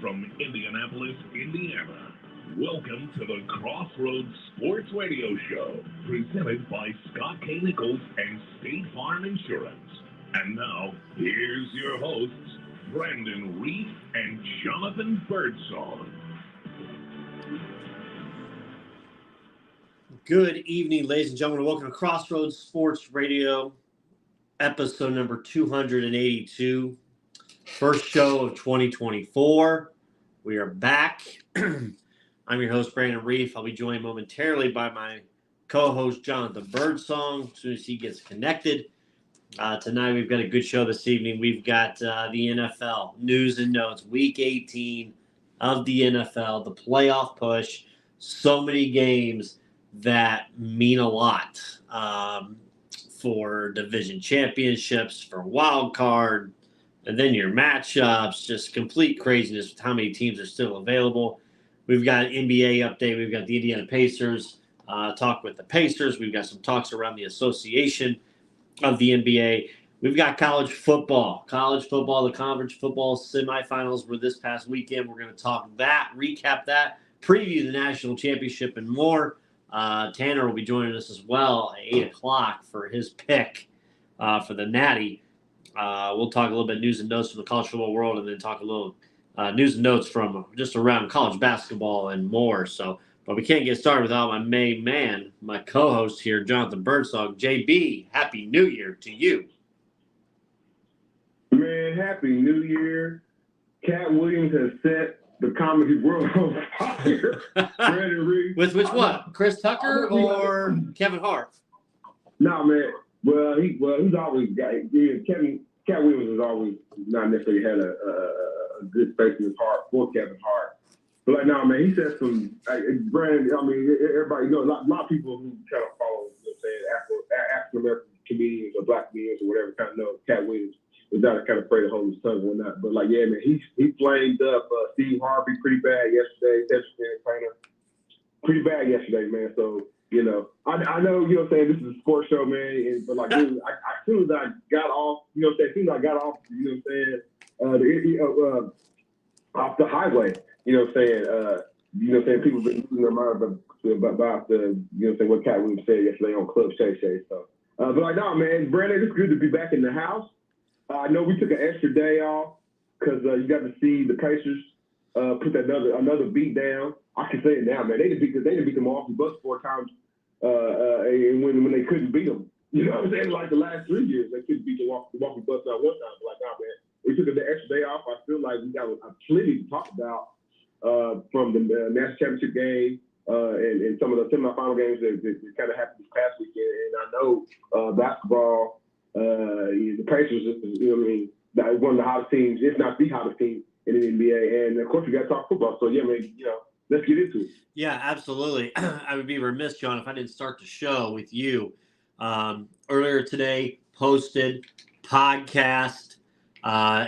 from Indianapolis, Indiana. Welcome to the Crossroads Sports Radio Show, presented by Scott K. Nichols and State Farm Insurance. And now, here's your hosts, Brandon Reef and Jonathan Birdsong. Good evening, ladies and gentlemen. Welcome to Crossroads Sports Radio, episode number 282, first show of 2024. We are back. I'm your host, Brandon Reef. I'll be joined momentarily by my co-host, Jonathan Birdsong, as soon as he gets connected. Tonight, we've got a good show this evening. We've got the NFL news and notes, Week 18 of the NFL, the playoff push, so many games that mean a lot for division championships, for wild card, and then your matchups, just complete craziness with how many teams are still available. We've got an NBA update. We've got the Indiana Pacers, talk with the Pacers. We've got some talks around the association of the NBA. We've got college football. The college football semifinals were this past weekend. We're going to talk that, recap that, preview the national championship, and more. Tanner will be joining us as well at 8 o'clock for his pick for the Natty. We'll talk a little bit news and notes from the college football world, and then talk a little news and notes from just around college basketball and more. But we can't get started without my main man, my co-host here, Jonathan Birdsong. JB, Happy New Year to you. Man, Happy New Year. Cat Williams has set the comedy world on fire. Brandon Reed. With which one? Chris Tucker or Kevin Hart? No, man. Well, he's always got. Cat Williams has always not necessarily had a good space in his heart for Kevin Hart. But like, no, man, he said some. Brandon, I mean, everybody, a lot of people who kind of follow, African American comedians or black comedians or whatever, kind of know Cat Williams. Without kind of afraid to hold his tongue or not. But like, yeah, man, he flamed up Steve Harvey pretty bad yesterday. Pretty bad yesterday, man. So, I know, this is a sports show, man. But like, dude, as soon as I got off, off the highway, people been losing their mind about what Cat Williams said yesterday on Club Shay Shay. So, but like, no, man, Brandon, it's good to be back in the house. I know we took an extra day off because you got to see the Pacers put another beat down. I can say it now, man. They didn't beat them off the bus 4 times, and when they couldn't beat them, you know what I'm saying? Like the last 3 years, they couldn't beat the Milwaukee Bucks not one time. But like, nah, man, we took the extra day off. I feel like we got plenty to talk about from the national championship game and some of the semifinal games that kind of happened this past weekend. And I know basketball. The Pacers, one of the hottest teams, if not the hottest team in the NBA. And, of course, we got to talk football. So, yeah, man, let's get into it. Yeah, absolutely. I would be remiss, John, if I didn't start the show with you. Earlier today, posted podcast,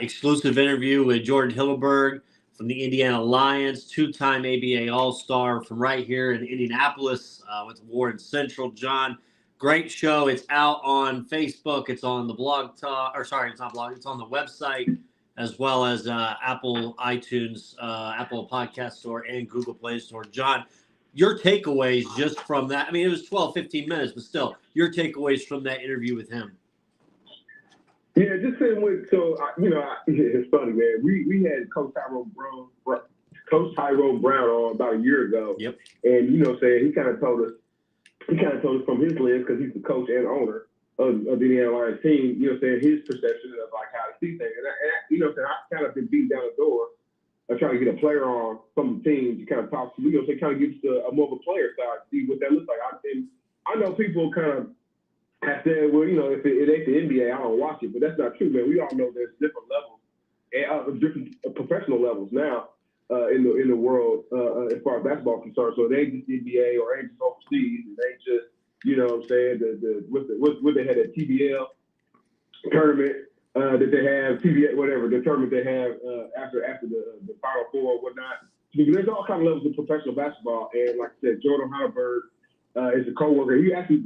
exclusive interview with Jordan Hilleberg from the Indiana Lions, 2-time ABA All-Star from right here in Indianapolis with Warren Central. John, great show. It's out on Facebook. It's on the it's not blog. It's on the website, as well as Apple iTunes, Apple Podcast Store, and Google Play Store. John, your takeaways just from that. I mean, it was 12, 15 minutes, but still, your takeaways from that interview with him. Yeah, just saying it's funny, man. We had Coach Tyrone Brown on about a year ago. Yep. And, he kind of told us from his lens, because he's the coach and owner of the Indiana Lions team, his perception of like how to see things. And I've kind of been beating down the door of trying to get a player on from the team to kind of talk to, kind of get a more of a player side, see what that looks like. I know people kind of have said, well, if it ain't the NBA, I don't watch it, but that's not true, man. We all know there's different levels, different professional levels now in the world as far as basketball is concerned. So they ain't just NBA or ain't just overseas, and they just, what they had at TBL tournament that they have, TBA, whatever, the tournament they have after the Final Four or whatnot. There's all kinds of levels of professional basketball, and like I said, Jordan Hilleberg is a coworker. He actually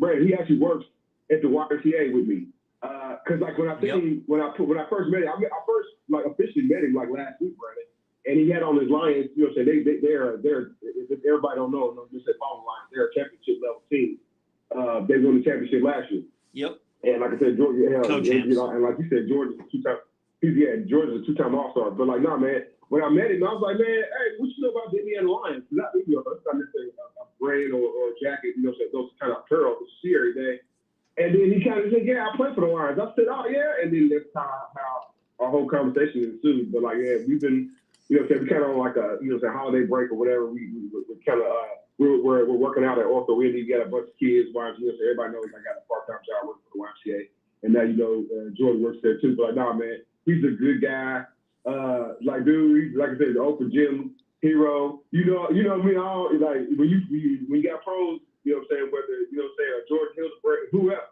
works at the YMCA with me. Because like when I first met him, I first like officially met him like last week, Brandon. and he had on his Lions. You know, they're if everybody don't know, just say follow the Lions. They're a championship level team. They won the championship last year. Yep. And like I said, Georgia, Co-champs. and like you said, Georgia's a Georgia's a two-time All-Star. But like, nah, man. When I met him, I was like, man, hey, what you know about the Indiana Lions? Because that's not necessarily a brand or a jacket. You know, those kind of apparel that you see every day. And then he kind of said, yeah, I play for the Lions. I said, oh yeah. And then that's how our whole conversation ensued. But like, yeah, we've been, we kind of on like a, holiday break or whatever. We're kind of we're working out at Ortho. We got a bunch of kids. So everybody knows I got a part-time job working for the YMCA. And now Jordan works there too. But like, nah, man, he's a good guy. Like, dude, he's, like I said, the open gym hero. You know me, all like when you got pros, whether Jordan Hillsbury, whoever,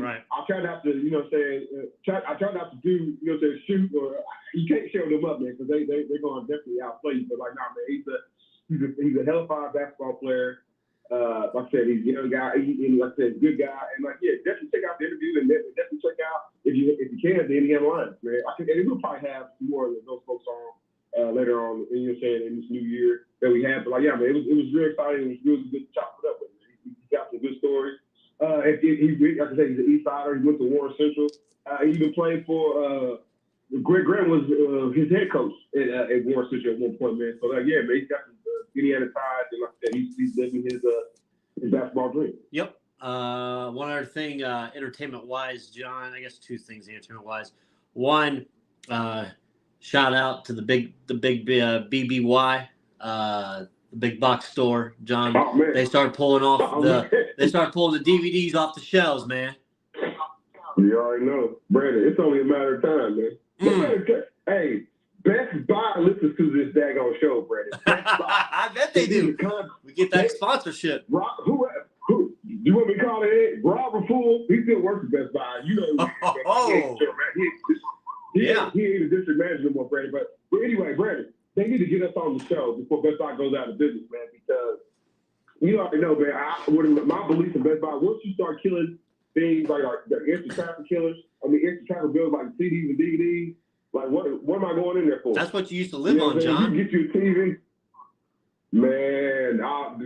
Right. I try not to, I try not to do, shoot, or you can't show them up, man, because they're going to definitely outplay you. But like, nah, man, he's a hellfire basketball player. Like I said, he's a young guy. Like I said, good guy. And like, yeah, definitely check out the interview and definitely check out if you can the Indiana Lions, man. And we'll probably have more of those folks on later on. In this new year that we have. But like, yeah, man, it was real exciting. It was really good to chop it up with. He got some good stories. Like I said, he's an East Sider. He went to Warren Central. He even played for. Greg Grant was his head coach at Warren Central at one point, man. So like, yeah, man, he's got some Indiana ties, and like I said, he's living his basketball dream. Yep. One other thing, entertainment-wise, John. I guess two things, entertainment-wise. One, shout out to the big BBY, the big box store, John. Oh, man. They started pulling the DVDs off the shelves, man. You already know, Brandon. It's only a matter of time, man. Hey, Best Buy listens to this daggone show, Brandon. I bet they do. We get that sponsorship. Who you want me to call it? Robert Fool. He still works at Best Buy. You know. He ain't a district manager no more, Brandon. But anyway, Brandon, they need to get us on the show before Best Buy goes out of business, man. Because you already know, man. My belief in Best Buy, once you start killing things like the instant traffic killers, instant traffic bills like CDs and DVDs. Like, what am I going in there for? That's what you used to live on, John. You get you a TV, man. I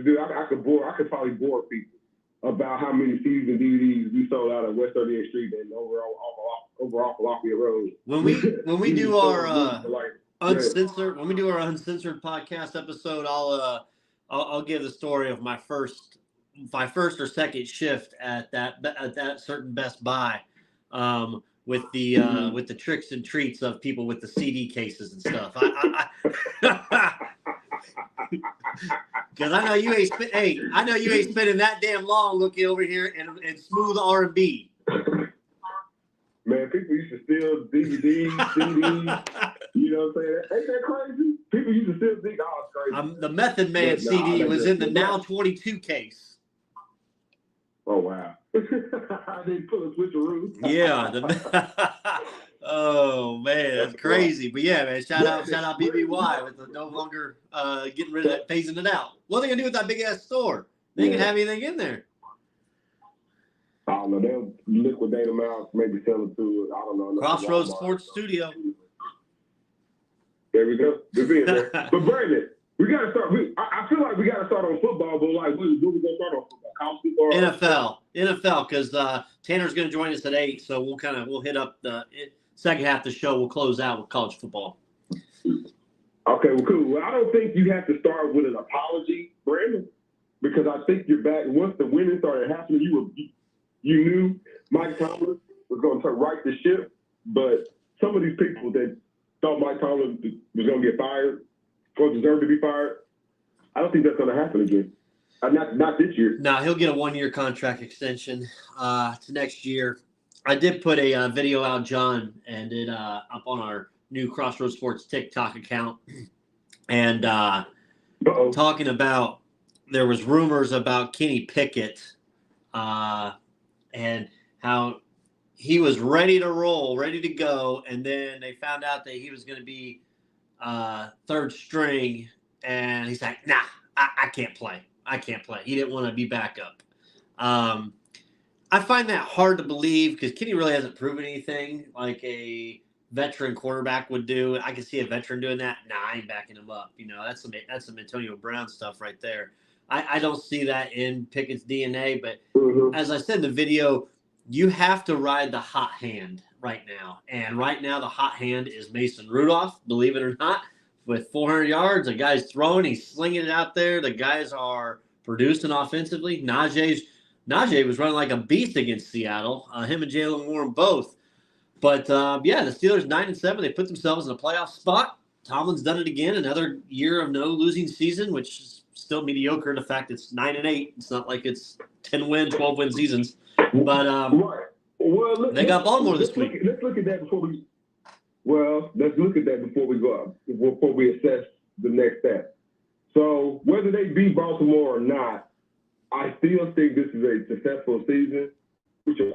could probably bore people about how many CDs and DVDs we sold out of West 38th Street and over off Lafayette Road. When we do our uncensored podcast episode, I'll give the story of my first or second shift at that certain Best Buy. With the tricks and treats of people with the CD cases and stuff. Because I know you ain't spending that damn long looking over here and smooth R&B. Man, people used to steal DVDs, CDs. You know what I'm saying? Ain't that crazy? People used to steal DVDs. Oh, it's crazy. The Method Man CD was in the Now 22 case. Oh, wow. I didn't pull a switcheroo. Yeah. Oh, man, that's crazy. But, yeah, man, shout out BBY with the no longer getting rid of that, phasing it out. What are they going to do with that big-ass store? They ain't going to have anything in there. I don't know. They'll liquidate them out, maybe sell it to, I don't know. Crossroads Sports Studio. There we go. But, Brandon, we got to start. I feel like we got to start on football, but like, what we going to start on football? College football? NFL, because Tanner's going to join us at 8, so we'll hit up the second half of the show. We'll close out with college football. Okay, well, cool. Well, I don't think you have to start with an apology, Brandon, because I think you're back. Once the winning started happening, you knew Mike Tomlin was going to right the ship, but some of these people that thought Mike Tomlin was going to get fired or deserved to be fired, I don't think that's going to happen again. Not this year. No, he'll get a 1-year contract extension to next year. I did put a video out, John, and it up on our new Crossroads Sports TikTok account, and talking about there was rumors about Kenny Pickett and how he was ready to roll, ready to go, and then they found out that he was going to be third string, and he's like, nah, I can't play. He didn't want to be backup. I find that hard to believe because Kenny really hasn't proven anything like a veteran quarterback would do. I can see a veteran doing that. Nah, I ain't backing him up. That's some Antonio Brown stuff right there. I don't see that in Pickett's DNA, but as I said in the video, you have to ride the hot hand right now. And right now, the hot hand is Mason Rudolph, believe it or not, with 400 yards. The guy's throwing, he's slinging it out there. The guys are producing offensively. Najee was running like a beast against Seattle. Him and Jalen Warren both. But, the Steelers 9-7. They put themselves in a playoff spot. Tomlin's done it again. Another year of no losing season, which is still mediocre. The fact it's 9-8. It's not like it's 10-win, 12-win seasons. But right. Well, they got Baltimore this week. Let's look at that before we. Well, let's look at that before we go up, before we assess the next step. So whether they beat Baltimore or not, I still think this is a successful season. With your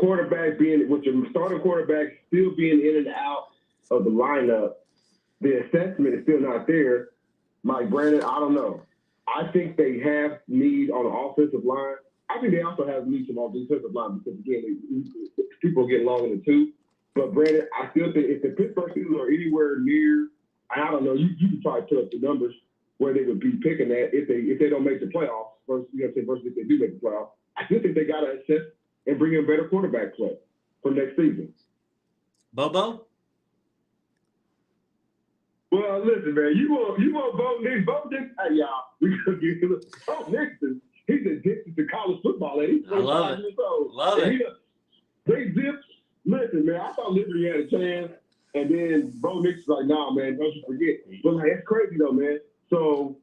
starting quarterback still being in and out of the lineup, the assessment is still not there. Mike Brandon, I don't know. I think they have need on the offensive line. I think they also have needs on the defensive line because, again, people get long in the tooth. But, Brandon, I still think if the Pittsburgh Steelers are anywhere near, I don't know, you can try to put up the numbers where they would be picking that if they don't make the playoffs, versus if they do make the playoffs. I still think they got to assess and bring in better quarterback play for next season. Bobo? Well, listen, man, you want Bo Nix? Bo Nix, hey, y'all, we could get Bo Nix. He's addicted to college football. He's I love it. Love it. They zipped. Listen, man, I thought Liberty had a chance, and then Bo Nix was like, nah, man, don't you forget. But, like, that's crazy, though, man. So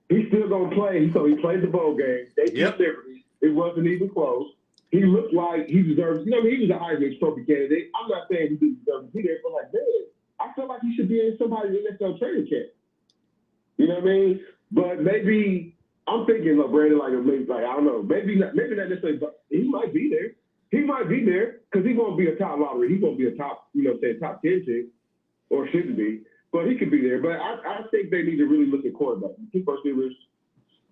he's still going to play. So he played the bowl game. They beat Liberty. It wasn't even close. He looked like he deserves, he was a Heisman Trophy candidate. I'm not saying he didn't deserve to be there, but, like, man, I feel like he should be in somebody's NFL training camp. You know what I mean? But maybe I'm thinking, Brandon, I don't know, maybe not necessarily, but he might be there. He might be there because he won't be a top lottery. He won't be a top, top 10 pick, or shouldn't be. But he could be there. But I think they need to really look at quarterback. People receivers,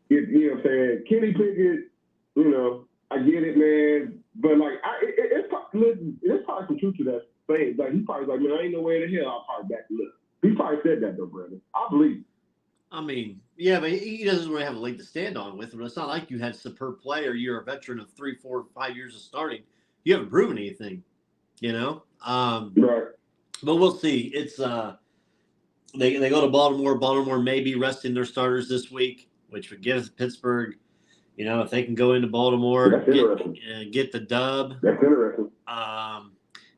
Kenny Pickett, I get it, man. But it's probably some truth to that thing. Like, he probably man, I ain't no way in the hell I'll probably back it up. He probably said that though, Brandon. I believe. I mean, yeah, but he doesn't really have a leg to stand on with. But it's not like you had superb play or you're a veteran of 3, 4, 5 years of starting. You haven't proven anything, Right. But we'll see. It's they go to Baltimore. Baltimore may be resting their starters this week, which would give Pittsburgh, if they can go into Baltimore, get the dub. That's interesting. And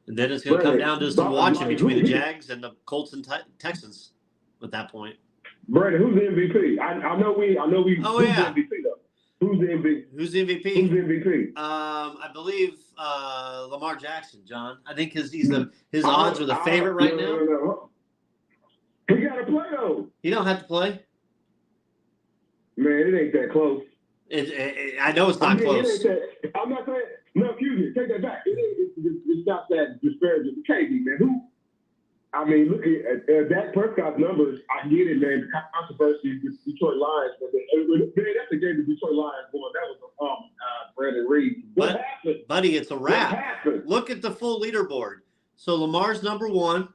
then it's going to come down to some watching between the Jags and the Colts and Texans at that point. Brandon, who's the MVP? I know we. Oh, who's yeah. the MVP though? Who's the MVP? Who's the MVP? Who's the MVP? I believe Lamar Jackson, John. I think his odds are the favorite right now. No. He got to play though. He don't have to play. Man, it ain't that close. I know it's not close. I'm not saying. No, excuse me. Take that back. It's not that disparaging. KD, man. Look at Dak Prescott's numbers. I get it, man. The controversy with Detroit Lions. But man, that's the game the Detroit Lions won. That was Brandon Reed. What happened? Buddy, it's a wrap. What happened? Look at the full leaderboard. So Lamar's number 1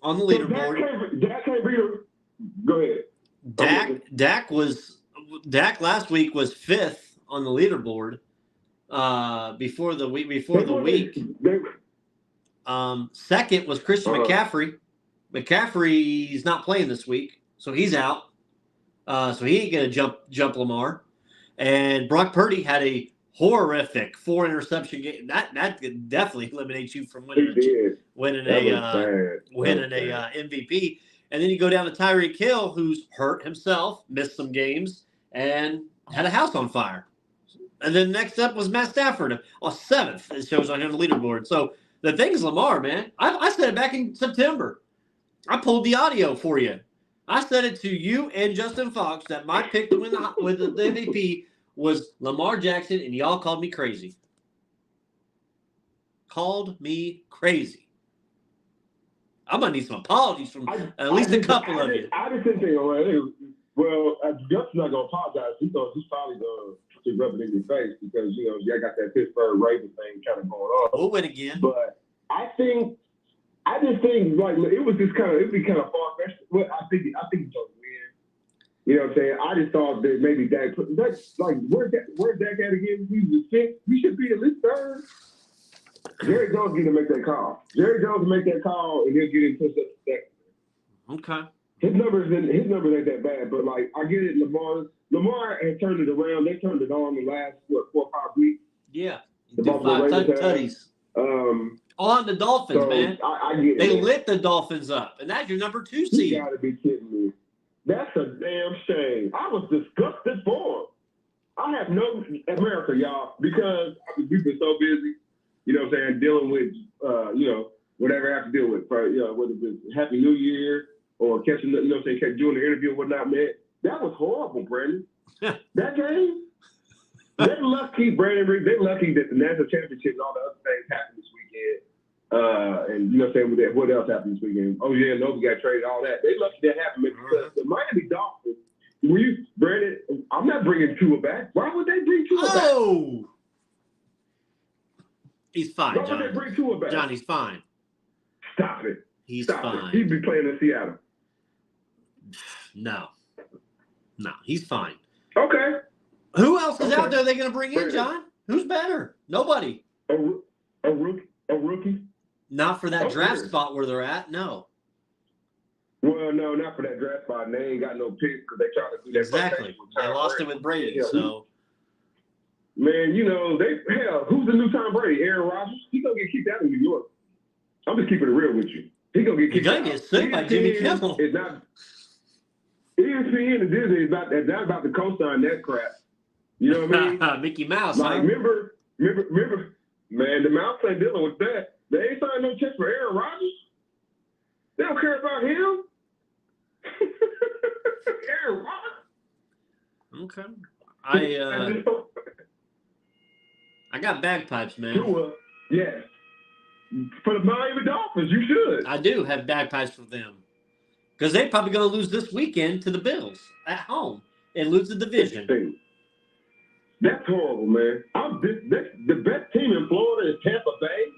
on the leaderboard. Dak can't beat him. Go ahead. Dak last week was 5th on the leaderboard. Before the week. Second was Christian McCaffrey. McCaffrey's not playing this week, so he's out. So he ain't gonna jump Lamar. And Brock Purdy had a horrific 4 interception game. That definitely eliminates you from winning a MVP. And then you go down to Tyreek Hill, who's hurt himself, missed some games, and had a house on fire. And then next up was Matt Stafford, 7th. It shows on him the leaderboard. So the thing is Lamar, man. I said it back in September. I pulled the audio for you. I said it to you and Justin Fox that my pick to win the MVP was Lamar Jackson, and y'all called me crazy. Called me crazy. I'm going to need some apologies from at least a couple of you. I just didn't think, well, Justin's not going to apologize. He's probably going to rub it in your face because, y'all got that Pittsburgh Ravens thing kind of going on. We'll win again. But I think I just think like it was just kind of far fetched. But I think he's gonna win. You know what I'm saying? I just thought that maybe Dak. That's like where's Dak at again? He was fifth. He should be at least third. Jerry Jones need to make that call. Jerry Jones will make that call, and he'll get him pushed up to second. Okay. His numbers ain't that bad, but like I get it. Lamar has turned it around. They turned it on the last 4 or 5 weeks. Yeah. The Do Buffalo 5 Ravens tutties. On the Dolphins, so man. I get it. They lit the Dolphins up, and that's your number 2 seed. You gotta be kidding me. That's a damn shame. I was disgusted for him. I have no America, y'all, because we've been so busy. You know what I'm saying? Dealing with, whatever I have to deal with. Whether it's Happy New Year or catching, doing the interview and whatnot, man. That was horrible, Brandon. That game, they're lucky, Brandon. They're lucky that the national championship and all the other things happened this weekend. And you know what I'm saying? What else happened this weekend? Oh, yeah, Nova got traded, all that. They lucky that happened because the Miami Dolphins, Brandon, I'm not bringing Tua back. Why would they bring Tua back? Oh! He's fine, Why John. would they bring Tua back? John, he's fine. Stop it. He's Stop fine. it. He'd be playing in Seattle. No, he's fine. Okay. Who else is out there they're going to bring in, John? Who's better? Nobody. A rookie? Not for that draft spot where they're at, no. Well, no, not for that draft spot. And they ain't got no picks because they trying to do that. Exactly. They lost it with Brady, so. Man, who's the new Tom Brady? Aaron Rodgers? He's going to get kicked out of New York. I'm just keeping it real with you. He's going to get kicked out. He's going to get sued by Jimmy Kimmel. It's not. ESPN and Disney is not about to co-sign that crap. You know what I mean? Mickey Mouse, like, remember, man, the Mouse ain't dealing with that. They ain't signing no checks for Aaron Rodgers. They don't care about him. Aaron Rodgers. Okay. I got bagpipes, man. Yes. For the Miami Dolphins, you should. I do have bagpipes for them. Because they're probably going to lose this weekend to the Bills at home and lose the division. That's horrible, man. The best team in Florida is Tampa Bay.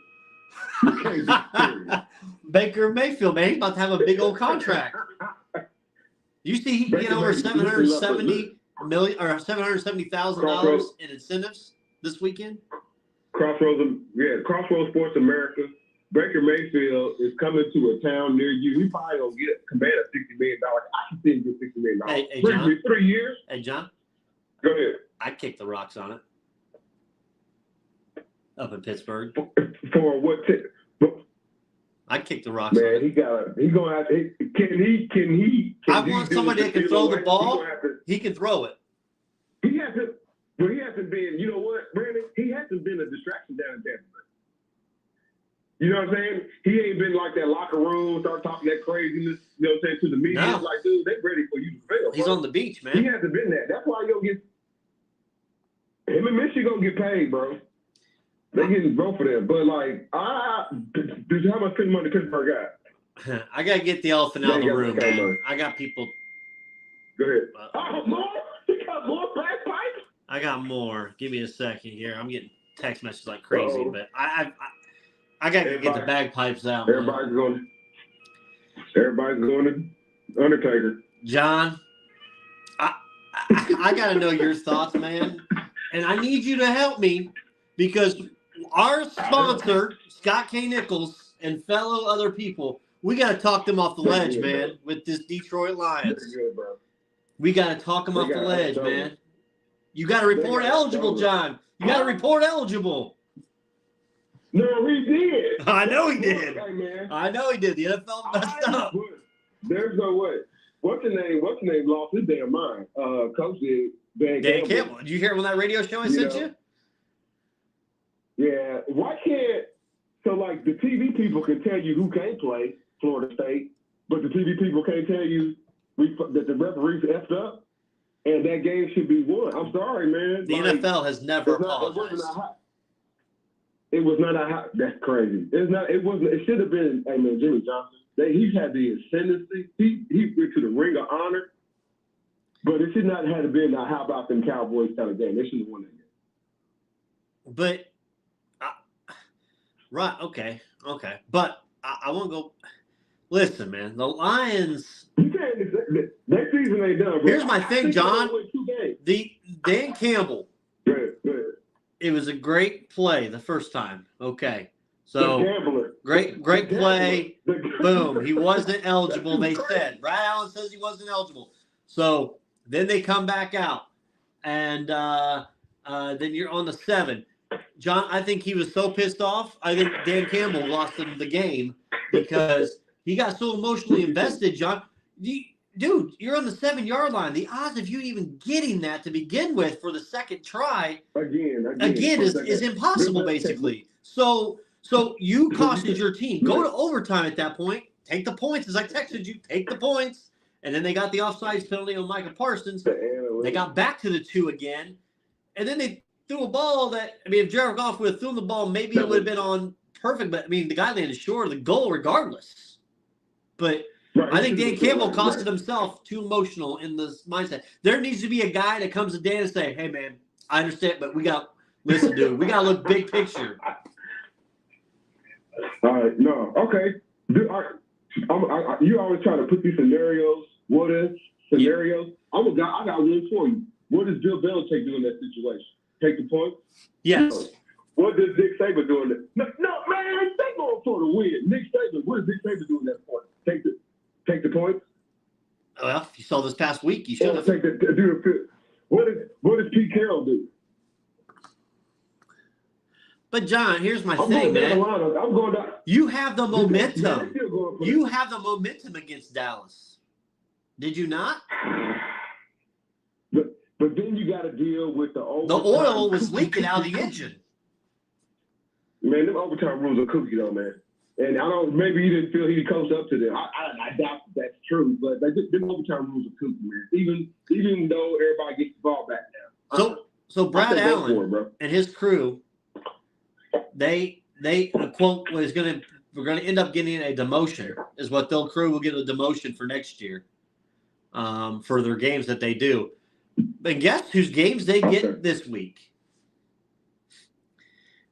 You can't be serious. Baker Mayfield, man, he's about to have a big old contract. You see, he can get over $770 million or $770,000 in incentives this weekend. Crossroads Sports America. Baker Mayfield is coming to a town near you. He probably gonna command a $60 million. I can see him get $60 million. Hey, John. 3 years. Hey, John. Go ahead. I'd kick the rocks on it. Up in Pittsburgh. For what? I'd kick the rocks on it. He's gonna have to. Can he? I want somebody that can throw the ball. He can throw it. He hasn't. But he hasn't been. You know what, Brandon? He hasn't been a distraction down in Tampa. You know what I'm saying? He ain't been like that locker room, start talking that craziness, you know what I'm saying, to the media. No. Like, dude, they ready for you to fail. He's on the beach, man. He hasn't been that. That's why you'll get him and Michigan gonna get paid, bro. They getting broke for that. But like, how much money Pittsburgh got? I gotta get the elephant out of the room, man. I got people. Go ahead. More? You got more bagpipes? I got more. Give me a second here. I'm getting text messages like crazy, but I got to get the bagpipes out. Everybody's going to Undertaker. John, I got to know your thoughts, man. And I need you to help me because our sponsor, Scott K. Nichols, and fellow other people, we got to talk them off the ledge, man, with this Detroit Lions. We got to talk them off the ledge, man. You got to report eligible, John. You got to report eligible. No, he did. I know he did. Hey, man. I know he did. The NFL messed up. There's no way. What's your name lost his damn mind. Coach did. Dan Campbell. Did you hear it on that radio show I sent you? Yeah. Why can't like the TV people can tell you who can't play Florida State, but the TV people can't tell you that the referees effed up and that game should be won. I'm sorry, man. The NFL has never apologized. It was not a hot. That's crazy. It wasn't. It should have been. Hey man, Jimmy Johnson. He's had the ascendancy. He went to the Ring of Honor, but it should not have been a how about them Cowboys kind of game. They should have won that game. But right, okay, but I want to go. Listen, man, the Lions. You can't. That season ain't done, bro. Here's my thing, John. The Dan Campbell. Good. It was a great play the first time. Okay, so great play. Boom. He wasn't eligible. They said. Brad Allen says he wasn't eligible. So then they come back out, and then you're on the 7. John, I think he was so pissed off. I think Dan Campbell lost him the game because he got so emotionally invested, John. Dude, you're on the 7-yard line. The odds of you even getting that to begin with for the second try again is impossible, basically. So you costed your team. Go to overtime at that point. Take the points, as I texted you. Take the points. And then they got the offsides penalty on Micah Parsons. They got back to the 2 again. And then they threw a ball that, I mean, if Jared Goff would have thrown the ball, maybe it would have been on perfect. But, I mean, the guy landed short of the goal regardless. But I think Dan Campbell costed himself too emotional in this mindset. There needs to be a guy that comes to Dan and say, hey, man, I understand, but listen, dude, we got to look big picture. All right, no, okay. You always try to put these scenarios, scenarios. Yeah. I got one for you. What does Bill Belichick do in that situation? Take the points? Yes. No. What does Nick Saban do in that? No, man, they going for the win. Nick Saban, what does Nick Saban do in that point? Take the points? Well, if you saw this past week, you should have. What does Pete Carroll do? But, John, here's my thing, man. I'm going down. You have the momentum. You have the momentum against Dallas. Did you not? But then you got to deal with the overtime. The oil was leaking out of the engine. Man, them overtime rules are cookie, though, man. And maybe you didn't feel he coached up to them. I doubt that's true, but them overtime rules are cookie, man. Even though everybody gets the ball back now. So Brad Allen and his crew, they quote we're going to end up getting a demotion is what their crew will get a demotion for next year for their games that they do. But guess whose games they get this week?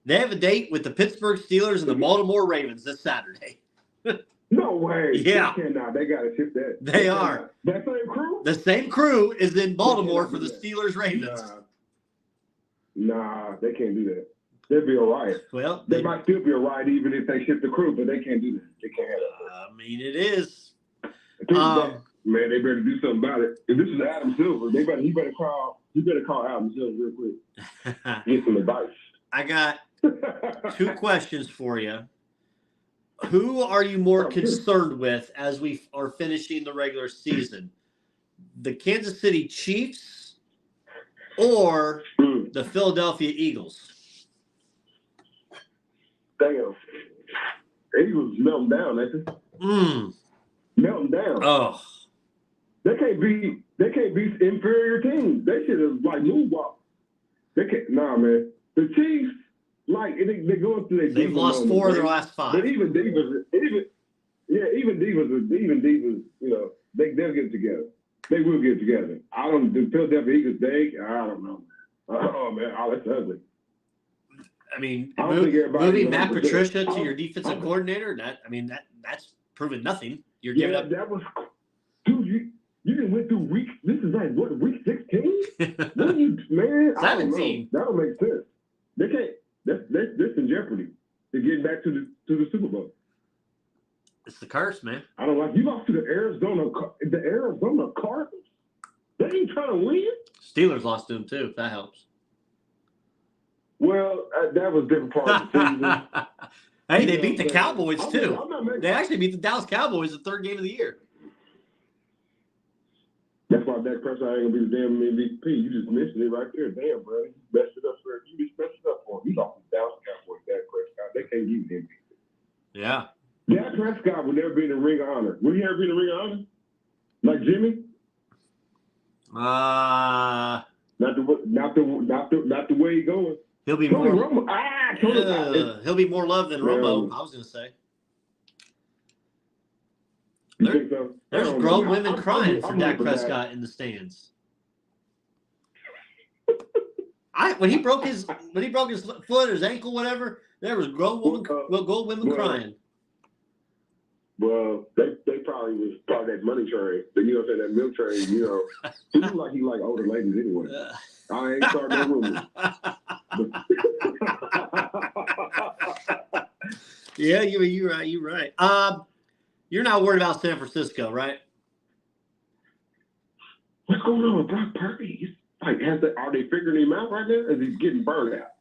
They have a date with the Pittsburgh Steelers and the Baltimore Ravens this Saturday. No way. Yeah. They got to ship that. They are. That same crew? The same crew is in Baltimore for the Steelers Ravens. Nah, they can't do that. They'll be all right. Well, they might still be all right even if they ship the crew, but they can't do that. They can't have that. I mean, it is. Man, they better do something about it. If this is Adam Silver, he better call Adam Silver real quick. Get some advice. I got 2 questions for you. Who are you more concerned with as we are finishing the regular season? The Kansas City Chiefs or the Philadelphia Eagles? Damn. Eagles melting down, ain't they? Melting down. Oh. They can't beat inferior teams. They should have moonwalked. They can't. Nah, man. The Chiefs, they're going through their. They've lost 4 of their last 5. But even divas, you know, they'll get it together. They will get it together. The Philadelphia Eagles, I don't know. Oh man, that's ugly. I mean, moving Matt Patricia to your defensive coordinator, that's proven nothing. You're giving up. That was, dude. You didn't went through week. This is week 16. What are you, man? 17. That don't make sense. They can't. That's in jeopardy. They're getting back to the Super Bowl. It's the curse, man. I don't like you lost to the Arizona Cardinals. They ain't trying to win. Steelers lost to them too. If that helps. Well, that was different part of the season. Hey, they beat the Cowboys too. They actually beat the Dallas Cowboys the 3rd game of the year. That's why Dak Prescott ain't gonna be the damn MVP. You just mentioned it right there. Damn, bro. You messed it up for him. You just messed it up for him. You lost the Dallas Cowboys, Dak Prescott. They can't give you MVP. Yeah. Dak Prescott will never be in the Ring of Honor. Will he ever be in the Ring of Honor? Like Jimmy? Not the way he going. He'll be Tony more. Romo. He'll be more loved than Romo. I was gonna say. You think so? There's grown women crying for Dak Prescott in the stands. When he broke his foot or his ankle, whatever, there was grown women crying. Well, they probably was part of that money train. You know what I'm saying? That milk train, you know. He look like he like older ladies anyway. I ain't starting no rumors. Yeah, you're right. You're right. You're not worried about San Francisco, right? What's going on with Brock Purdy? Like, are they figuring him out right now? Is he getting burned out?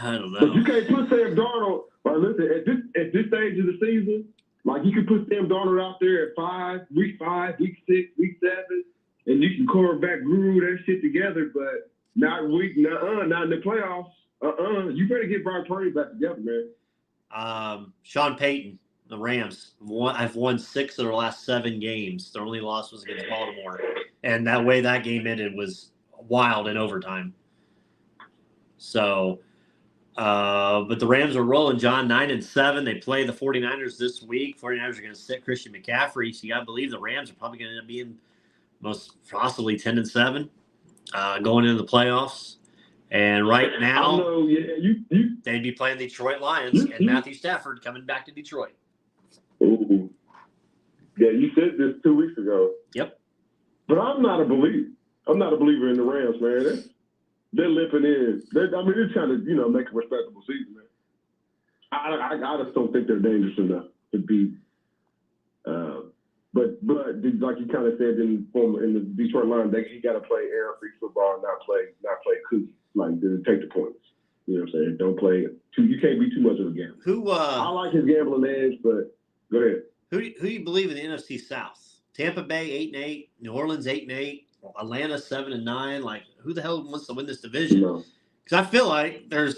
I don't know. But you can't put Sam Darnold. Like, listen, at this stage of the season, like you can put Sam Darnold out there at week 5, week 6, week 7, and you can quarterback guru that shit together. But not in the playoffs. You better get Brock Purdy back together, man. Sean Payton, the Rams. I've won 6 of their last 7 games. Their only loss was against Baltimore, and that way that game ended was wild in overtime. So, but the Rams are rolling, John, 9-7. They play the 49ers this week. 49ers are going to sit Christian McCaffrey. So you got to believe the Rams are probably going to end up being most possibly 10-7 going into the playoffs. And right now, they'd be playing the Detroit Lions and Matthew Stafford coming back to Detroit. Ooh. Yeah, you said this 2 weeks ago. Yep. But I'm not a believer. I'm not a believer in the Rams, man. They're limping in. They're trying to, make a respectable season, man. I just don't think they're dangerous enough to beat. But like you kind of said in the Detroit Lions, he got to play air-free football, not play cookie. Like, take the points. You know what I'm saying? Don't play you can't be too much of a gambler. I like his gambling edge, but go ahead. Who do you believe in the NFC South? Tampa Bay 8-8, New Orleans 8-8, Atlanta 7-9. Like, who the hell wants to win this division? Because I feel like there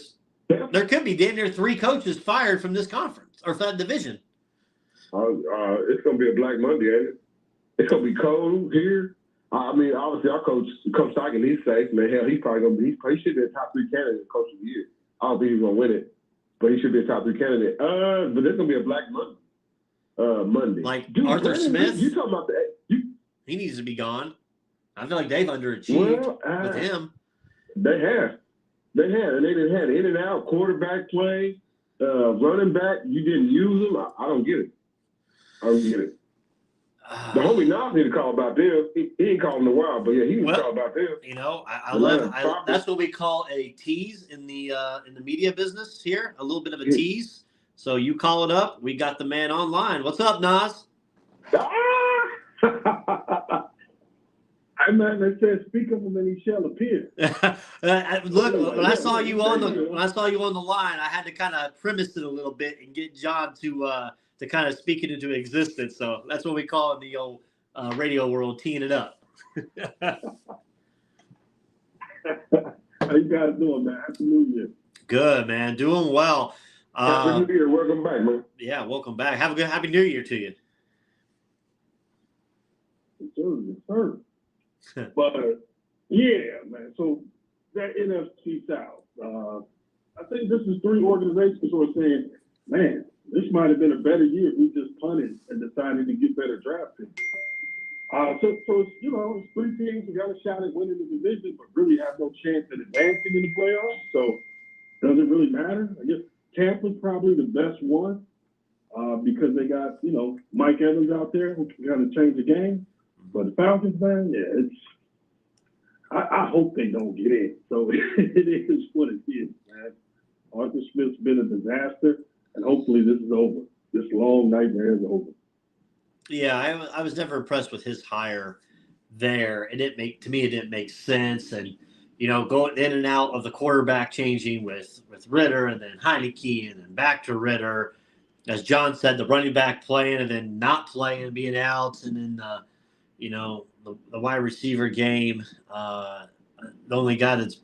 could be damn near 3 coaches fired from this conference or from that division. It's gonna be a Black Monday, ain't it? It's gonna be cold here. Obviously, our coach Steichen, he's safe, man. Hell, he's probably gonna be. He should be a top 3 candidate, coach of the year. I don't think he's gonna win it, but he should be a top 3 candidate. But there's gonna be a Black Monday. Like Arthur Smith, you talking about that? He needs to be gone. I feel like they've underachieved with him. They have, and they didn't have in and out quarterback play, running back. You didn't use them. I don't get it. The homie Nas need to call about them. He ain't called in a while, but yeah, he need to call about them. I love. That's what we call a tease in the media business here. A little bit of a tease. So you call it up. We got the man online. What's up, Nas? I man that said, "Speak of him, and he shall appear." Look, when I saw you on the line, I had to kind of premise it a little bit and get John to kind of speak it into existence. So that's what we call in the old radio world, teeing it up. How you guys doing, man? Happy New Year. Good, man. Doing well. Happy New Year. Welcome back, man. Yeah, welcome back. Have a good Happy New Year to you. Sir. But yeah, man. So that NFC South, I think this is 3 organizations who are saying, man, this might have been a better year if we just punted and decided to get better draft picks. So it's, it's 3 teams who got a shot at winning the division, but really have no chance at advancing in the playoffs. So does it really matter? I guess Tampa's probably the best one because they got, Mike Evans out there who can kind of change the game. But the Falcons, man, I hope they don't get in. So it is what it is, man. Arthur Smith's been a disaster, and hopefully this is over. This long nightmare is over. Yeah, I was never impressed with his hire there. It didn't make sense. And, going in and out of the quarterback changing with Ritter and then Heineke and then back to Ritter. As John said, the running back playing and then not playing, being out, and then the wide receiver game, the only guy that's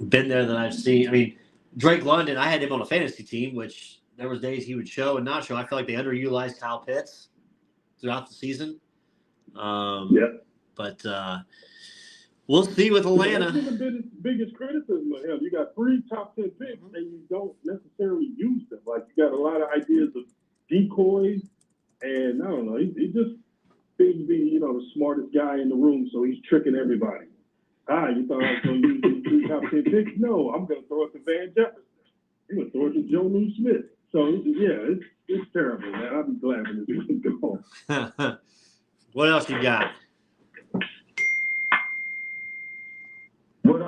been there that I've seen. I mean, Drake London, I had him on a fantasy team, which there was days he would show and not show. I feel like they underutilized Kyle Pitts throughout the season. But we'll see with Atlanta. That's the biggest criticism of him. You got 3 top 10 picks, and you don't necessarily use them. Like, you got a lot of ideas of decoys, and I don't know, he just seems to be, the smartest guy in the room, so he's tricking everybody. You thought I was going to use these 3 top 10 picks? No, I'm going to throw it to Van Jefferson. I'm going to throw it to Jonnu Smith. So it's terrible, man. I'll be glad when this is gone. What else you got? Well,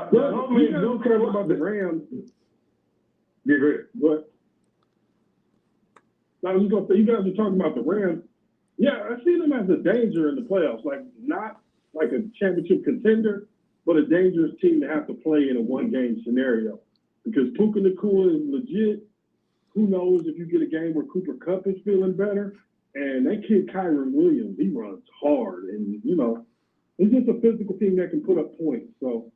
you guys don't care about the Rams. Yeah, great. What? I was just gonna say, you guys are talking about the Rams. Yeah, I see them as a danger in the playoffs. Like, not like a championship contender, but a dangerous team to have to play in a one-game scenario. Because Puka Nacua is legit. Who knows if you get a game where Cooper Kupp is feeling better? And that kid, Kyron Williams, he runs hard. And, it's just a physical team that can put up points. So,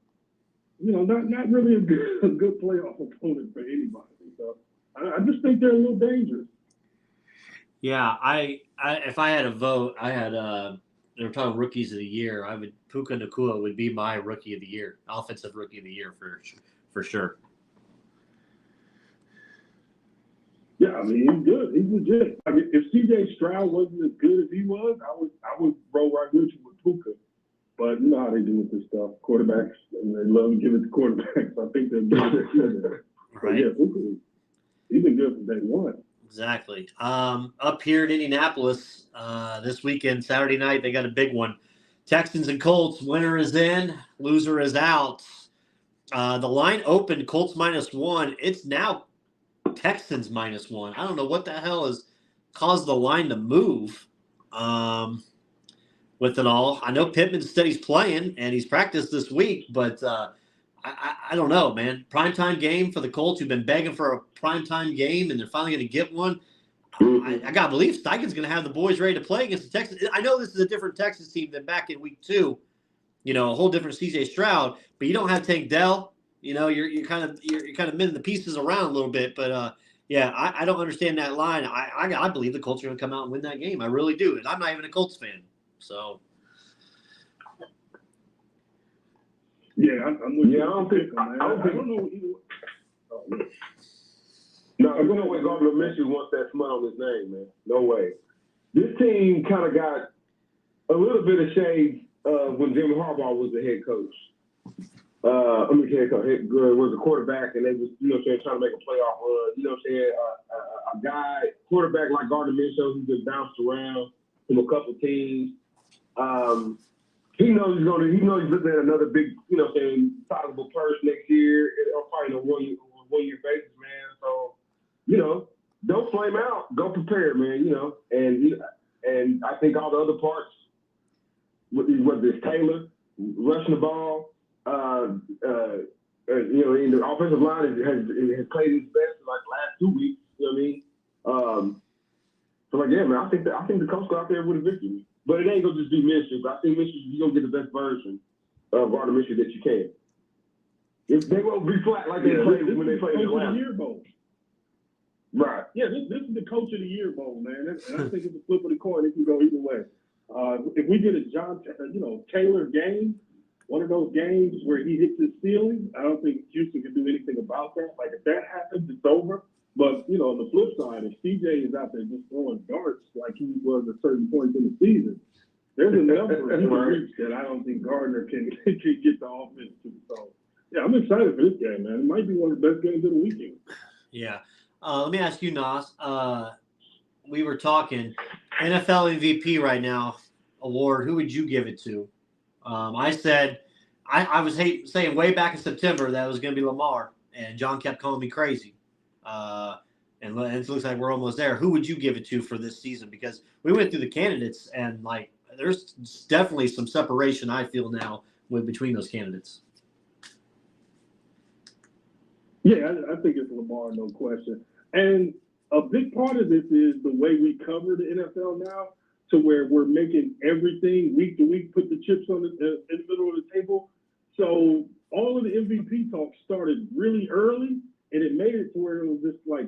not really a good playoff opponent for anybody. So, I just think they're a little dangerous. Yeah, I if I had a vote, I had they were talking rookies of the year. Puka Nacua would be my rookie of the year, offensive rookie of the year for sure. Yeah, I mean, he's good. He's legit. I mean, if C.J. Stroud wasn't as good as he was, I would roll right with you with Puka. But you know how they do with this stuff. Quarterbacks, and they love to give it to quarterbacks. I think they're good. Right. Yeah, Puka, he's been good from day one. Exactly. Up here in Indianapolis, this weekend, Saturday night, they got a big one. Texans and Colts, winner is in, loser is out. The line opened Colts -1. It's now Texans -1. I don't know what the hell has caused the line to move with it all. I know Pittman said he's playing and he's practiced this week, but I don't know, man. Primetime game for the Colts, who've been begging for a primetime game, and they're finally going to get one. I got to believe Steichen's going to have the boys ready to play against the Texans. I know this is a different Texas team than back in week 2, a whole different C.J. Stroud, but you don't have Tank Dell. You're kind of mending the pieces around a little bit, but yeah, I don't understand that line. I believe the Colts are going to come out and win that game. I really do, and I'm not even a Colts fan, so. Yeah, I'm with you. I don't think. I don't know either. Oh, yeah. No, there's no way Gardner Minshew wants that smut on his name, man. No way. This team kind of got a little bit of shade when Jim Harbaugh was the head coach. Was a quarterback, and they was, trying to make a playoff run. A guy, quarterback like Gardner Minshew, who's been bounced around from a couple teams. He knows he's looking at another big, sizable purse next year, or probably on a one-year basis, man. So, don't flame out. Go prepared, man. And I think all the other parts, whether it's Taylor rushing the ball, in the offensive line has played his best in like the last 2 weeks. You know what I mean? So like, yeah, man, I think the Colts go out there with a victory. But it ain't gonna just be Minshew. But I think Minshew, you're gonna get the best version of Gardner Minshew that you can. They won't be flat like they played when they played in Atlanta. Coach of the Year Bowl. Right. Yeah, this is the Coach of the Year Bowl, man. And I think it's a flip of the coin. It can go either way. If we get a Taylor game, one of those games where he hits his ceiling, I don't think Houston can do anything about that. Like, if that happens, it's over. But, on the flip side, if CJ is out there just throwing darts like he was at certain points in the season, there's a number of reach that I don't think Gardner can get the offense to. So, yeah, I'm excited for this game, man. It might be one of the best games of the weekend. Yeah. Let me ask you, Nas. We were talking NFL MVP right now award. Who would you give it to? I said I was saying way back in September that it was going to be Lamar, and John kept calling me crazy. And it looks like we're almost there. Who would you give it to for this season? Because we went through the candidates, and like there's definitely some separation I feel now between those candidates. Yeah, I think it's Lamar, no question. And a big part of this is the way we cover the NFL now, to where we're making everything week to week, put the chips in the middle of the table. So all of the MVP talk started really early, and it made it to where it was just like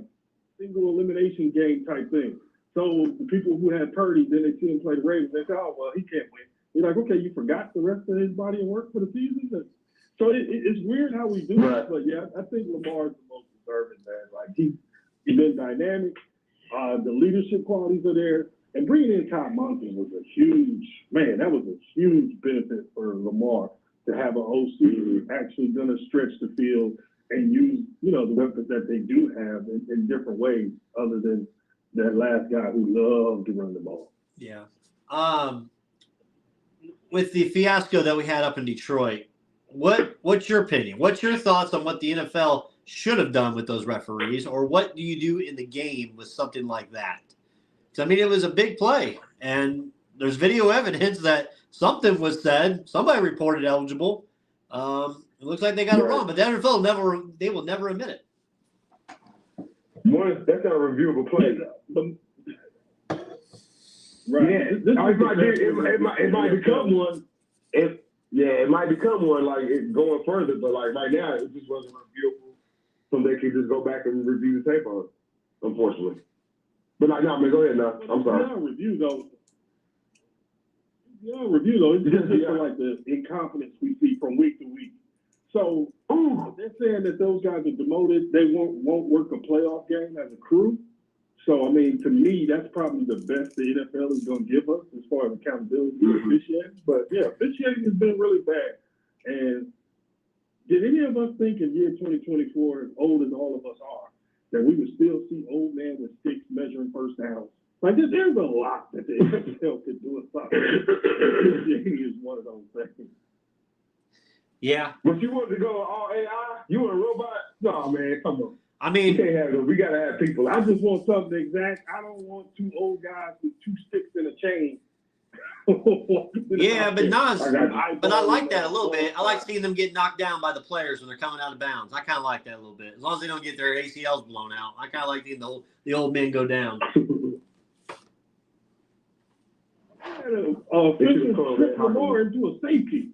single elimination game type thing. So the people who had Purdy, then they see him play the Ravens, they say, oh, well, he can't win. You're like, okay, you forgot the rest of his body of work for the season? So it's weird how we do it, but yeah, I think Lamar's the most deserving, man. Like, he's been dynamic. The leadership qualities are there. And bringing in Todd Monken was a huge benefit for Lamar to have an OC who's actually going to stretch the field and use, the weapons that they do have in different ways other than that last guy who loved to run the ball. Yeah. With the fiasco that we had up in Detroit, what's your opinion? What's your thoughts on what the NFL should have done with those referees, or what do you do in the game with something like that? Because, I mean, it was a big play, and there's video evidence that something was said. Somebody reported eligible. It looks like they got it wrong, but the NFL will never admit it. That's not a reviewable play. Right. Yeah, it might become one. It might become one like it's going further, but like right now, it just wasn't reviewable, so they could just go back and review the tape on it. Unfortunately, but like, no, man, go ahead now. I'm sorry. Beyond review though, it's just for like the incompetence we see from week to week. So they're saying that those guys are demoted. They won't work a playoff game as a crew. So, I mean, to me, that's probably the best the NFL is going to give us as far as accountability for officiating. But, yeah, officiating has been really bad. And did any of us think in year 2024, as old as all of us are, that we would still see old men with sticks measuring first downs? Like, there's a lot that the NFL could do about it. Officiating is one of those things. Yeah. But you want to go all AI? You want a robot? No, man, come on. I mean, we can't have them. We got to have people. I just want something exact. I don't want two old guys with two sticks and a chain. Yeah, but I like that a little bit. I like seeing them get knocked down by the players when they're coming out of bounds. I kind of like that a little bit. As long as they don't get their ACLs blown out. I kind of like seeing the old men go down. Lamar into a safety.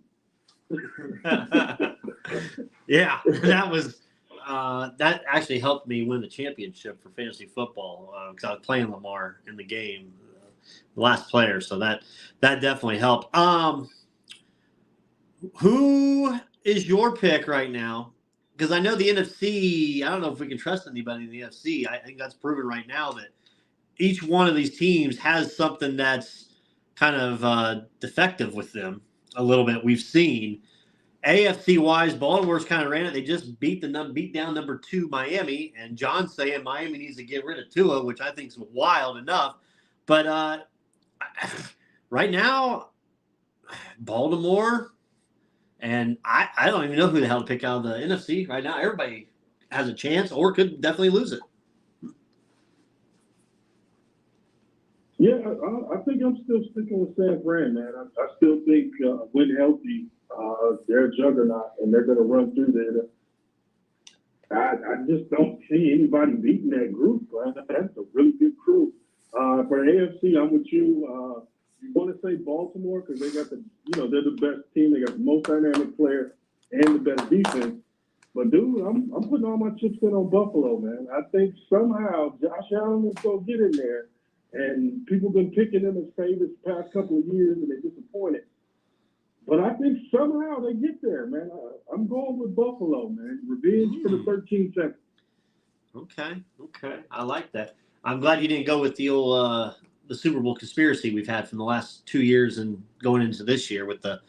Yeah, that was that actually helped me win the championship for fantasy football because I was playing Lamar in the game, the last player. So that definitely helped. Who is your pick right now? Because I know the NFC. I don't know if we can trust anybody in the NFC. I think that's proven right now that each one of these teams has something that's kind of defective with them a little bit. We've seen AFC wise, Baltimore's kind of ran it. They just beat down number 2 Miami, and John's saying Miami needs to get rid of Tua, which I think is wild enough. But right now, Baltimore, and I don't even know who the hell to pick out of the NFC right now. Everybody has a chance or could definitely lose it. Yeah, I think I'm still sticking with San Fran, man. I still think when healthy, they're a juggernaut, and they're going to run through there. I just don't see anybody beating that group, man. That's a really good crew. For the AFC, I'm with you. You want to say Baltimore because they got they're the best team. They got the most dynamic player and the best defense. But, dude, I'm putting all my chips in on Buffalo, man. I think somehow Josh Allen is going to get in there. And people have been picking them as favorites the past couple of years, and they're disappointed. But I think somehow they get there, man. I'm going with Buffalo, man. Revenge for the 13 seconds. Okay. I like that. I'm glad you didn't go with the old the Super Bowl conspiracy we've had from the last 2 years and going into this year with the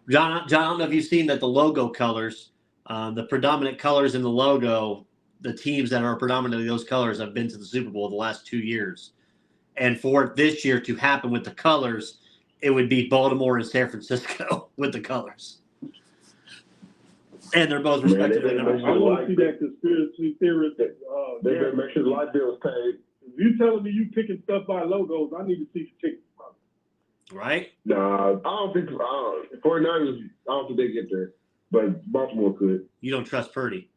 John. I don't know if you've seen that the logo colors, the predominant colors in the logo, the teams that are predominantly those colors have been to the Super Bowl the last 2 years. And for this year to happen with the colors, it would be Baltimore and San Francisco with the colors. And they're both respectively number 1. I want to see that conspiracy theorist. They better make sure the light bill is paid. If you telling me you picking stuff by logos, I need to see some tickets. Right? Nah, I don't think 49ers, I don't think they get there. But Baltimore could. You don't trust Purdy.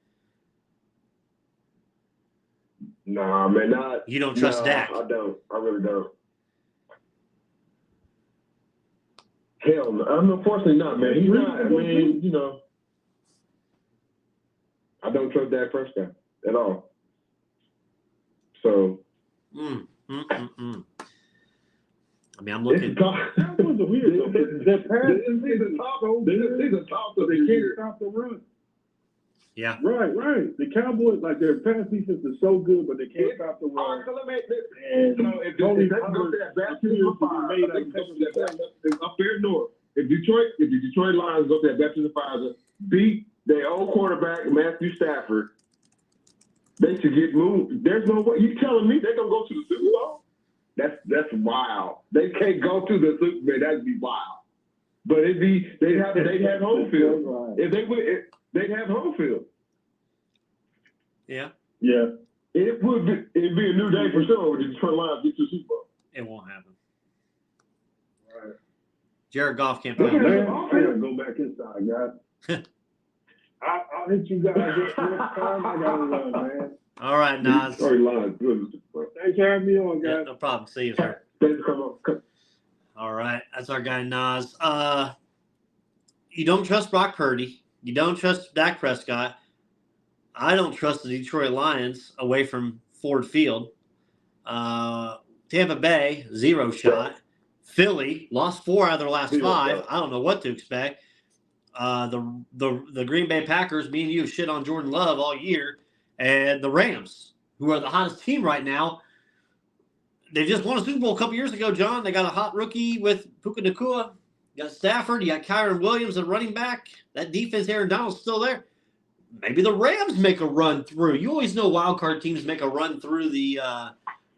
Nah, man, not. You don't trust Dak. I don't. I really don't. Hell no. Unfortunately not, man. He's not. I mean, I don't trust Dak Prescott at all. So. I mean, I'm looking. That was weird. That pass is a top, so they can't stop the run. Yeah. Right. The Cowboys, like their pass defense is so good, but they can't stop the run. All right, so let me. If up there north, if the Detroit Lions go to that baptism fire, beat their old quarterback, Matthew Stafford, they should get moved. There's no way. You telling me they're going to go to the Super Bowl? That's wild. They can't go to the Super Bowl. That'd be wild. But they'd have home field. If they would, they'd have home field. Yeah. Yeah. It'd be a new day for sure when the Detroit Lions get to the Super Bowl. It won't happen. Right. Jared Goff can't Look play. at Man, him. I gotta go back inside, guys. I'll hit you guys next time. I gotta run, man. All right, Nas. Detroit Lions. Thanks for having me on, Yeah, guys. no problem. See you, sir. Thanks for coming. All right, that's our guy Nas. You don't trust Brock Purdy. You don't trust Dak Prescott. I don't trust the Detroit Lions away from Ford Field. Tampa Bay, 0 shot. Philly lost 4 out of their last 5. I don't know what to expect. The Green Bay Packers, me and you shit on Jordan Love all year, and the Rams, who are the hottest team right now. They just won a Super Bowl a couple years ago, John. They got a hot rookie with Puka Nacua. You got Stafford. You got Kyron Williams at running back. That defense, Aaron Donald's still there. Maybe the Rams make a run through. You always know wild card teams make a run through the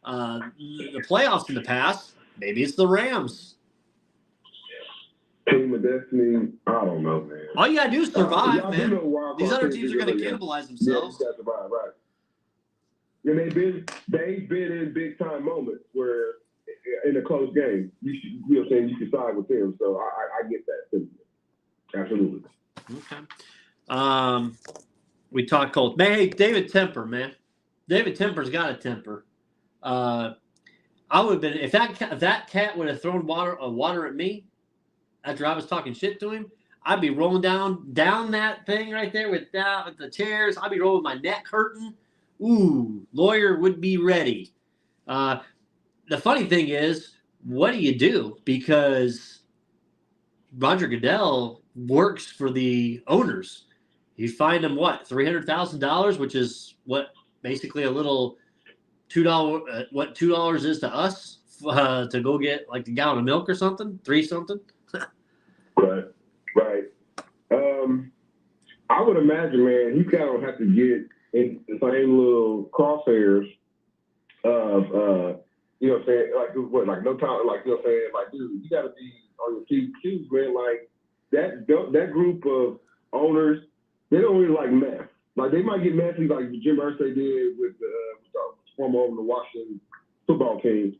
playoffs in the past. Maybe it's the Rams. Team of Destiny, I don't know, man. All you got to do is survive, y'all man. do know wild These card other teams are going to yeah. cannibalize Yeah, themselves. you got to survive, right. And they've been in big time moments where in a close game, you know what I'm saying, you can side with them. So I get that too. Absolutely. Okay. We talked Colts. Man, hey, David Temper, man. David Temper's got a temper. I would have been if that cat would have thrown water at me after I was talking shit to him, I'd be rolling down that thing right there with the chairs. I'd be rolling my neck hurting. Ooh, lawyer would be ready. The funny thing is, what do you do? Because Roger Goodell works for the owners. You fined him what, $300,000, which is what basically a little $2. What $2 is to us to go get like a gallon of milk or something, $3 something. Right. I would imagine, man, he kind of have to get in the same little crosshairs of, you know what I'm saying, like no time, like, you know what I'm saying, like, dude, you got to be on your T's, man. Like, that group of owners, they don't really like mess. Like, they might get messy like Jim Irsay did with the former owner of the Washington football team.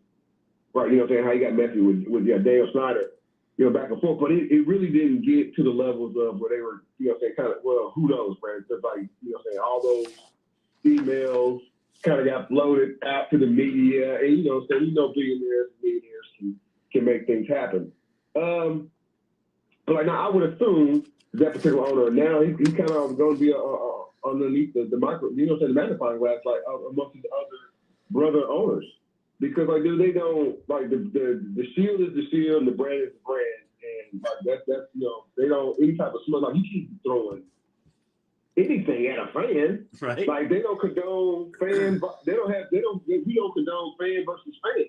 Right, you know what I'm saying, how he got messy with Daniel Snyder, you know, back and forth. But it really didn't get to the levels of where they were, you know what I'm saying, kind of, well, who knows, man. Because, like, you know what I'm saying, all those emails kind of got floated out to the media. And, you know what I'm saying, billionaires and millionaires can make things happen. But, like, now I would assume that particular owner, now he kind of going to be underneath the micro, you know what I'm saying, the magnifying glass, like, amongst the other brother owners. Because, like, dude, they don't, like, the shield is the shield and the brand is the brand. And, like, that's you know, they don't, any type of smoke, like, you keep throwing anything at a fan. Right. Like, they don't condone fan, we don't condone fan versus fan.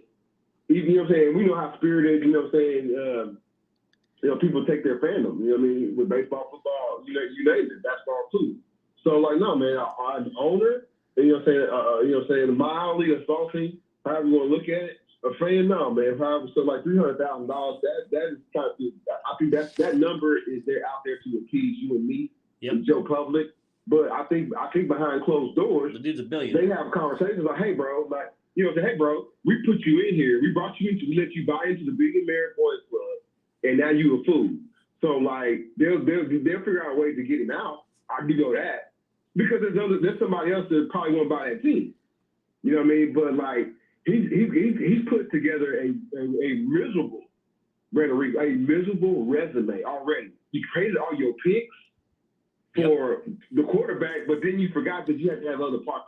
You know what I'm saying? We know how spirited, you know what I'm saying, you know, people take their fandom, you know what I mean, with baseball, football, you name it, basketball too. So, like, no, man, an owner, you know what I'm saying, mildly assaulting, however you want to look at it, a fan, no, man. However, so like $300,000, that is kind of, I think that number is there out there to appease you and me, and Joe Public. But I think behind closed doors, the dude's a billionaire. They have conversations like, hey, bro, like, you know, say, hey, bro, we put you in here, we brought you in to let you buy into the Billionaire Boys Club, and now you a fool. So like, they'll figure out a way to get him out. I do know that because there's somebody else that probably won't buy that team. You know what I mean? But like, he's put together a miserable rhetoric, a miserable resume already. You created all your picks for the quarterback, but then you forgot that you had to have other parts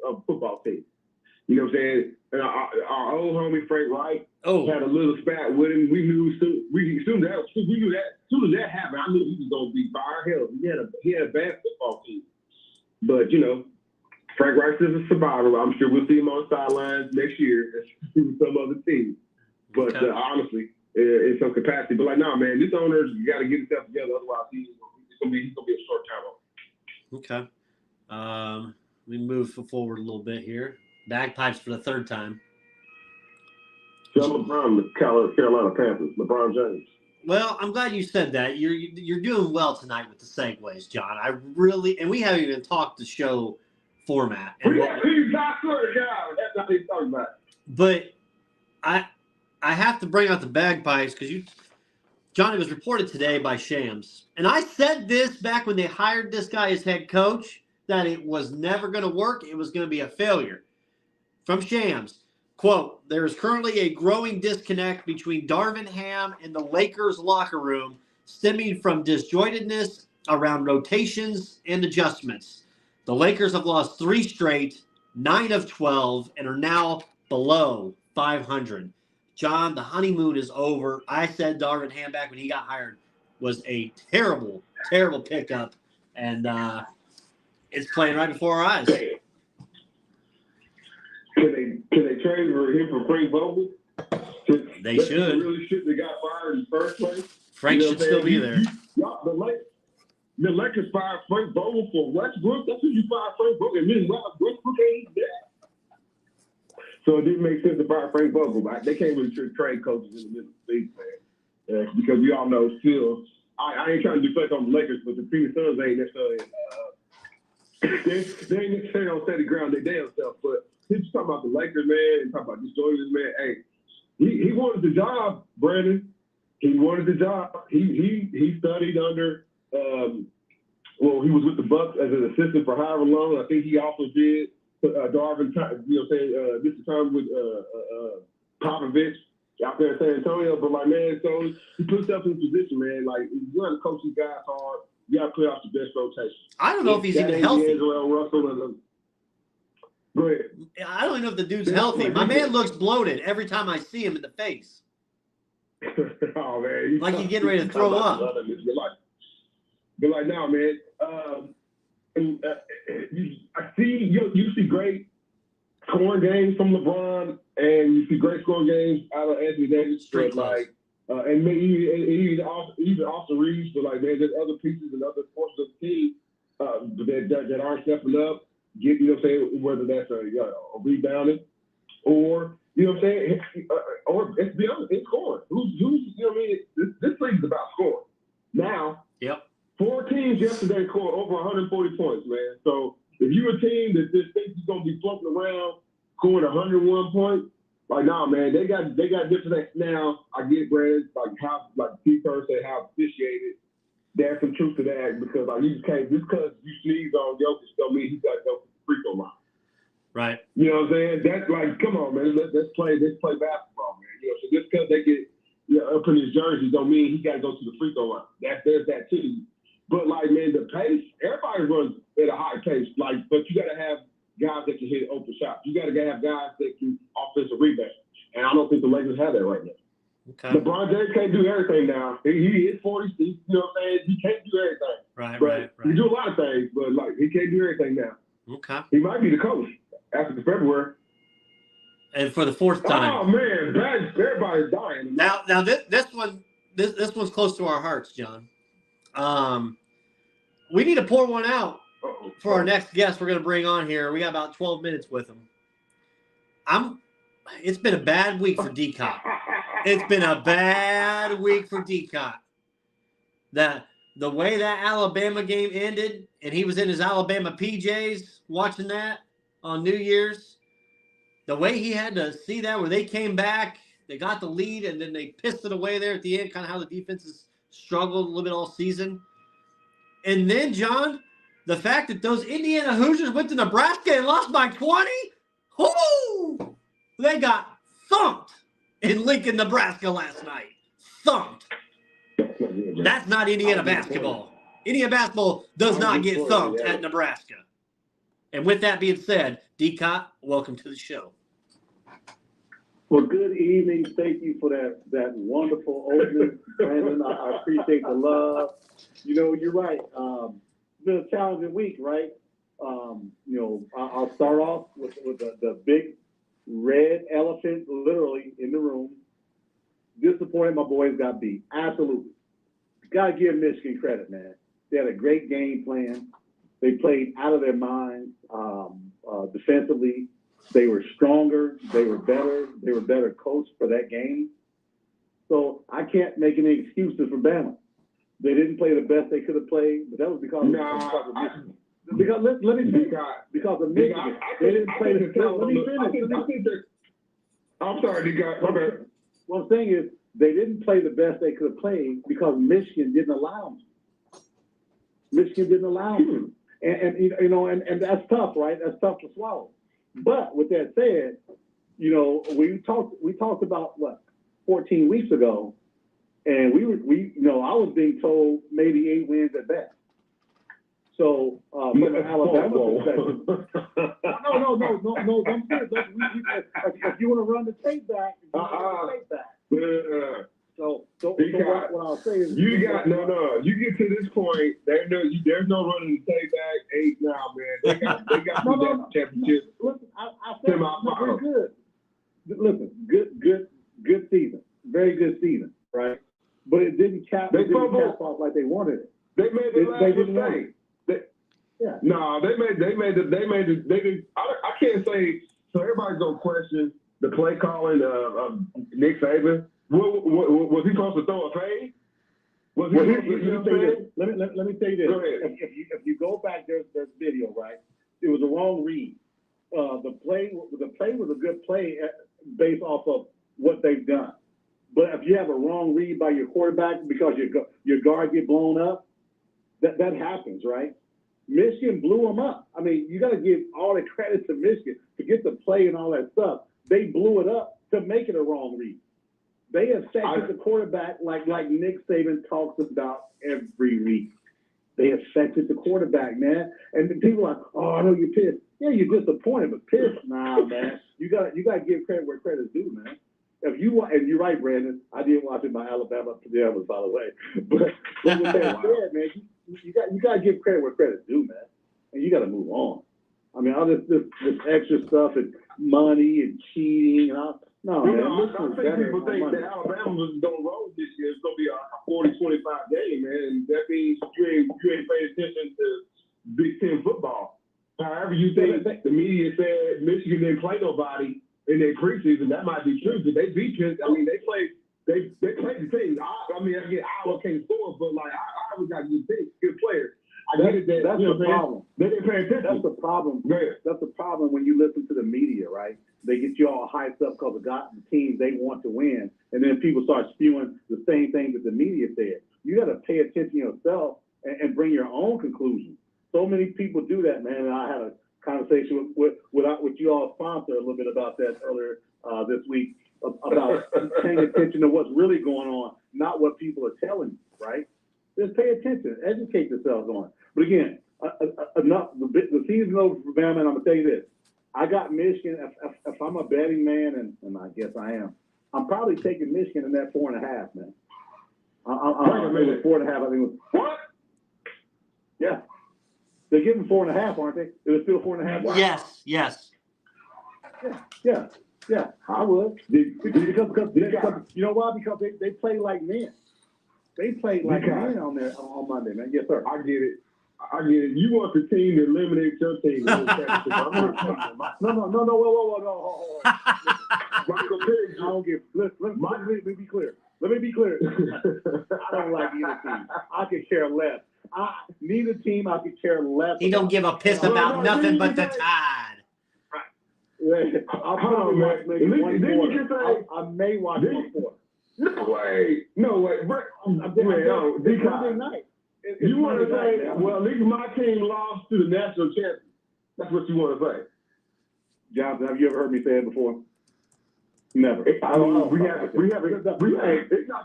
of football team. You know what I'm saying? And our old homie Frank Wright had a little spat with him. We knew as soon as that happened, I knew he was gonna be fire hell. He had a bad football team, but you know. Frank Rice is a survivor. I'm sure we'll see him on the sidelines next year with some other team. But honestly, in some capacity. But like, nah, man, this owner, you got to get himself together. Otherwise, he's gonna be a short-term Okay. We move forward a little bit here. Bagpipes for the third time. Tell LeBron, the Carolina Panthers, LeBron James. Well, I'm glad you said that. You're doing well tonight with the segues, John. And we haven't even talked the show format. And I swear to God, that's not what he's talking about. But I have to bring out the bagpipes because John, it was reported today by Shams, and I said this back when they hired this guy as head coach that it was never going to work. It was going to be a failure. From Shams. Quote, there is currently a growing disconnect between Darvin Ham and the Lakers locker room stemming from disjointedness around rotations and adjustments. The Lakers have lost 3 straight, 9 of 12, and are now below 500. John, the honeymoon is over. I said Darvin Ham back when he got hired was a terrible, terrible pickup, and it's playing right before our eyes. Can they trade him for Frank Vogel? They should. Really shouldn't have got fired in the first place. Frank should still be there. The Lakers fired Frank Vogel for Westbrook. That's who you fired Frank Vogel. And then Westbrook ain't there. So it didn't make sense to fire Frank Vogel. They can't really trade coaches in the middle of the season, man. Because we all know still, I ain't trying to deflect on the Lakers, but the Phoenix Suns ain't necessarily they ain't necessarily on steady ground their damn self. But he's talking about the Lakers, man, and talking about this Jordan, man. Hey, he wanted the job, Brandon. He wanted the job. He studied under. He was with the Bucks as an assistant for however long. I think he also did Darvin, this time with Popovich out there in San Antonio. But like, man, so he put himself in a position, man. Like, you got to coach these guys hard. You got to play off the best rotation. I don't know if he's even healthy. Russell go ahead. I don't even know if the dude's healthy. My man looks bloated every time I see him in the face. Oh, man. Like he's getting ready to throw up. But like, now, man, you see great scoring games from LeBron, and you see great scoring games out of Anthony Davis. Straight like, and maybe even Austin Reeves, but like, man, there's other pieces and other portions of the team that aren't stepping up. Whether that's a rebounding or, or let's be honest, it's scoring. This league's about scoring. Now, yep. 4 teams yesterday scored over 140 points, man. So if you're a team that just thinks you're gonna be floating around scoring 101 points, like, nah, man, they got different. Now I get, Brandon, like Steve Kerr said, how officiated. There's some truth to that because you can't, just because you sneeze on Jokic don't mean he's got to go to the free throw line. Right. You know what I'm saying? That's like, come on, man. Let's play basketball, man. So just because they get up in his jersey don't mean he got to go to the free throw line. There's that too. But like, man, the pace, everybody runs at a high pace. Like, but you got to have guys that can hit open shots. You got to have guys that can offensive rebound. And I don't think the Lakers have that right now. Okay. LeBron James can't do everything now. He is 40. You know what I'm saying? He can't do everything. Right. He do a lot of things, but like he can't do everything now. Okay. He might be the coach after the February. And for the 4th time. Oh man, everybody's dying. Now this one's close to our hearts, John. We need to pour one out for our next guest we're going to bring on here. We got about 12 minutes with him. It's been a bad week for D-Cop. It's been a bad week for D-Cop. The way that Alabama game ended, and he was in his Alabama PJs watching that on New Year's, the way he had to see that where they came back, they got the lead, and then they pissed it away there at the end, kind of how the defense has struggled a little bit all season. And then, John, the fact that those Indiana Hoosiers went to Nebraska and lost by 20, whoo! They got thumped in Lincoln, Nebraska last night. Thumped. That's not Indiana basketball. Indiana basketball does not get thumped at Nebraska. And with that being said, D-Cop, welcome to the show. Well, good evening. Thank you for that wonderful opening, Brandon. I appreciate the love. You're right. It's been a challenging week, right? I'll start off with the big red elephant literally in the room. Disappointed my boys got beat. Absolutely. Got to give Michigan credit, man. They had a great game plan. They played out of their minds defensively. They were stronger. They were better. They were better coached for that game. So I can't make any excuses for Bama. They didn't play the best they could have played, but that was because of Michigan. Because let me finish. Because of Michigan, they didn't play the best. Let me finish. I'm sorry, okay. What I'm saying is they didn't play the best they could have played because Michigan didn't allow them. Michigan didn't allow them. And you know, and that's tough, right? That's tough to swallow. But with that said, you know, we talked about what 14 weeks ago, and we you know, I was being told maybe 8 wins at best. So from an Alabama perspective, no. I'm serious. If you want to run the tape back, So what I'll say is you get to this point. There's no running the tape back 8 now, man. They got that championship. Listen, I said we're good. Listen, good season, very good season, right? But it didn't cap off like they wanted it. They made the last mistake. Yeah. No, they did. I can't say. So everybody's gonna question the play calling of Nick Saban. Was he supposed to throw a fade? Let me tell you this. Go ahead. If you go back, there's video, right? It was a wrong read. The play was a good play based off of what they've done. But if you have a wrong read by your quarterback because your guard get blown up, that happens, right? Michigan blew them up. I mean, you got to give all the credit to Michigan to get the play and all that stuff. They blew it up to make it a wrong read. They affected the quarterback like Nick Saban talks about every week. They affected the quarterback, man. And the people are like, oh, I know you're pissed. Yeah, you're disappointed, but pissed? Nah, man. You got to give credit where credit's due, man. And you're right, Brandon. I did watch it by Alabama pajamas, by the way. But with that said, man, you got to give credit where credit's due, man. And you got to move on. I mean, all this extra stuff and money and cheating and all. No, man. I think people think that Alabama was going to roll this year. It's going to be a 40-25 game, man. And that means you ain't paying attention to Big Ten football. However, you think the media said Michigan didn't play nobody in their preseason, that might be true. But they beat Penn. I mean, they played the team. I mean, Iowa can't score, but like Iowa got good players. That's the problem. They didn't pay attention. That's the problem. That's the problem when you listen to the media, right? They get you all hyped up because of the teams they want to win, and then people start spewing the same thing that the media said. You got to pay attention yourself and bring your own conclusions. So many people do that, man. And I had a conversation with you all sponsor a little bit about that earlier this week about paying attention to what's really going on, not what people are telling you, right? Just pay attention, educate yourselves on it. But again, enough. The season's over for Bama, and I'm gonna tell you this: I got Michigan. If I'm a betting man, and I guess I am, I'm probably taking Michigan in that 4.5, man. I'm 4.5. I think it was what? Yeah, they're giving 4.5, aren't they? It was still 4.5. Yes. Yeah. I would because you know why? Because they play like men. They played like men on Monday, man. Yes, sir. I get it. You want the team to eliminate your team. No. Whoa. Michael Page. I don't give. Let me be clear. I don't like either team. I could care less. Neither team I could care less. He don't give a piss about nothing but the Tide. I'll probably watch maybe one quarter. I may watch one quarter. No way. It's Monday night. You want to say, well, at least my team lost to the national champion. That's what you want to say. Jonathan, have you ever heard me say it before? Never. It's not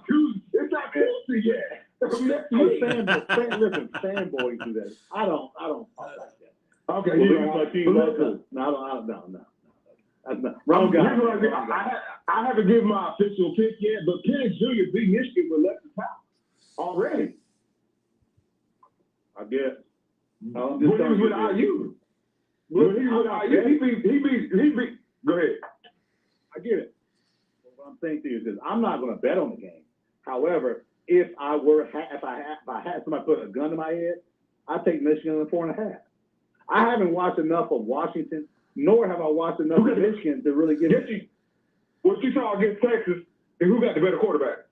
Tuesday yet. Listen, fanboys do that. I don't talk like that. Okay. No. That's not wrong guy. I haven't given my official pick yet, but Penix Jr. beat Michigan with left the top already. I guess. When he was with IU. He beat. Go ahead. I get it. What I'm saying to you is this: I'm not going to bet on the game. However, if I had somebody put a gun to my head, I'd take Michigan in the 4.5. I haven't watched enough of Washington, nor have I watched enough of Michigan to really get it. What you saw against Texas, and who got the better quarterback?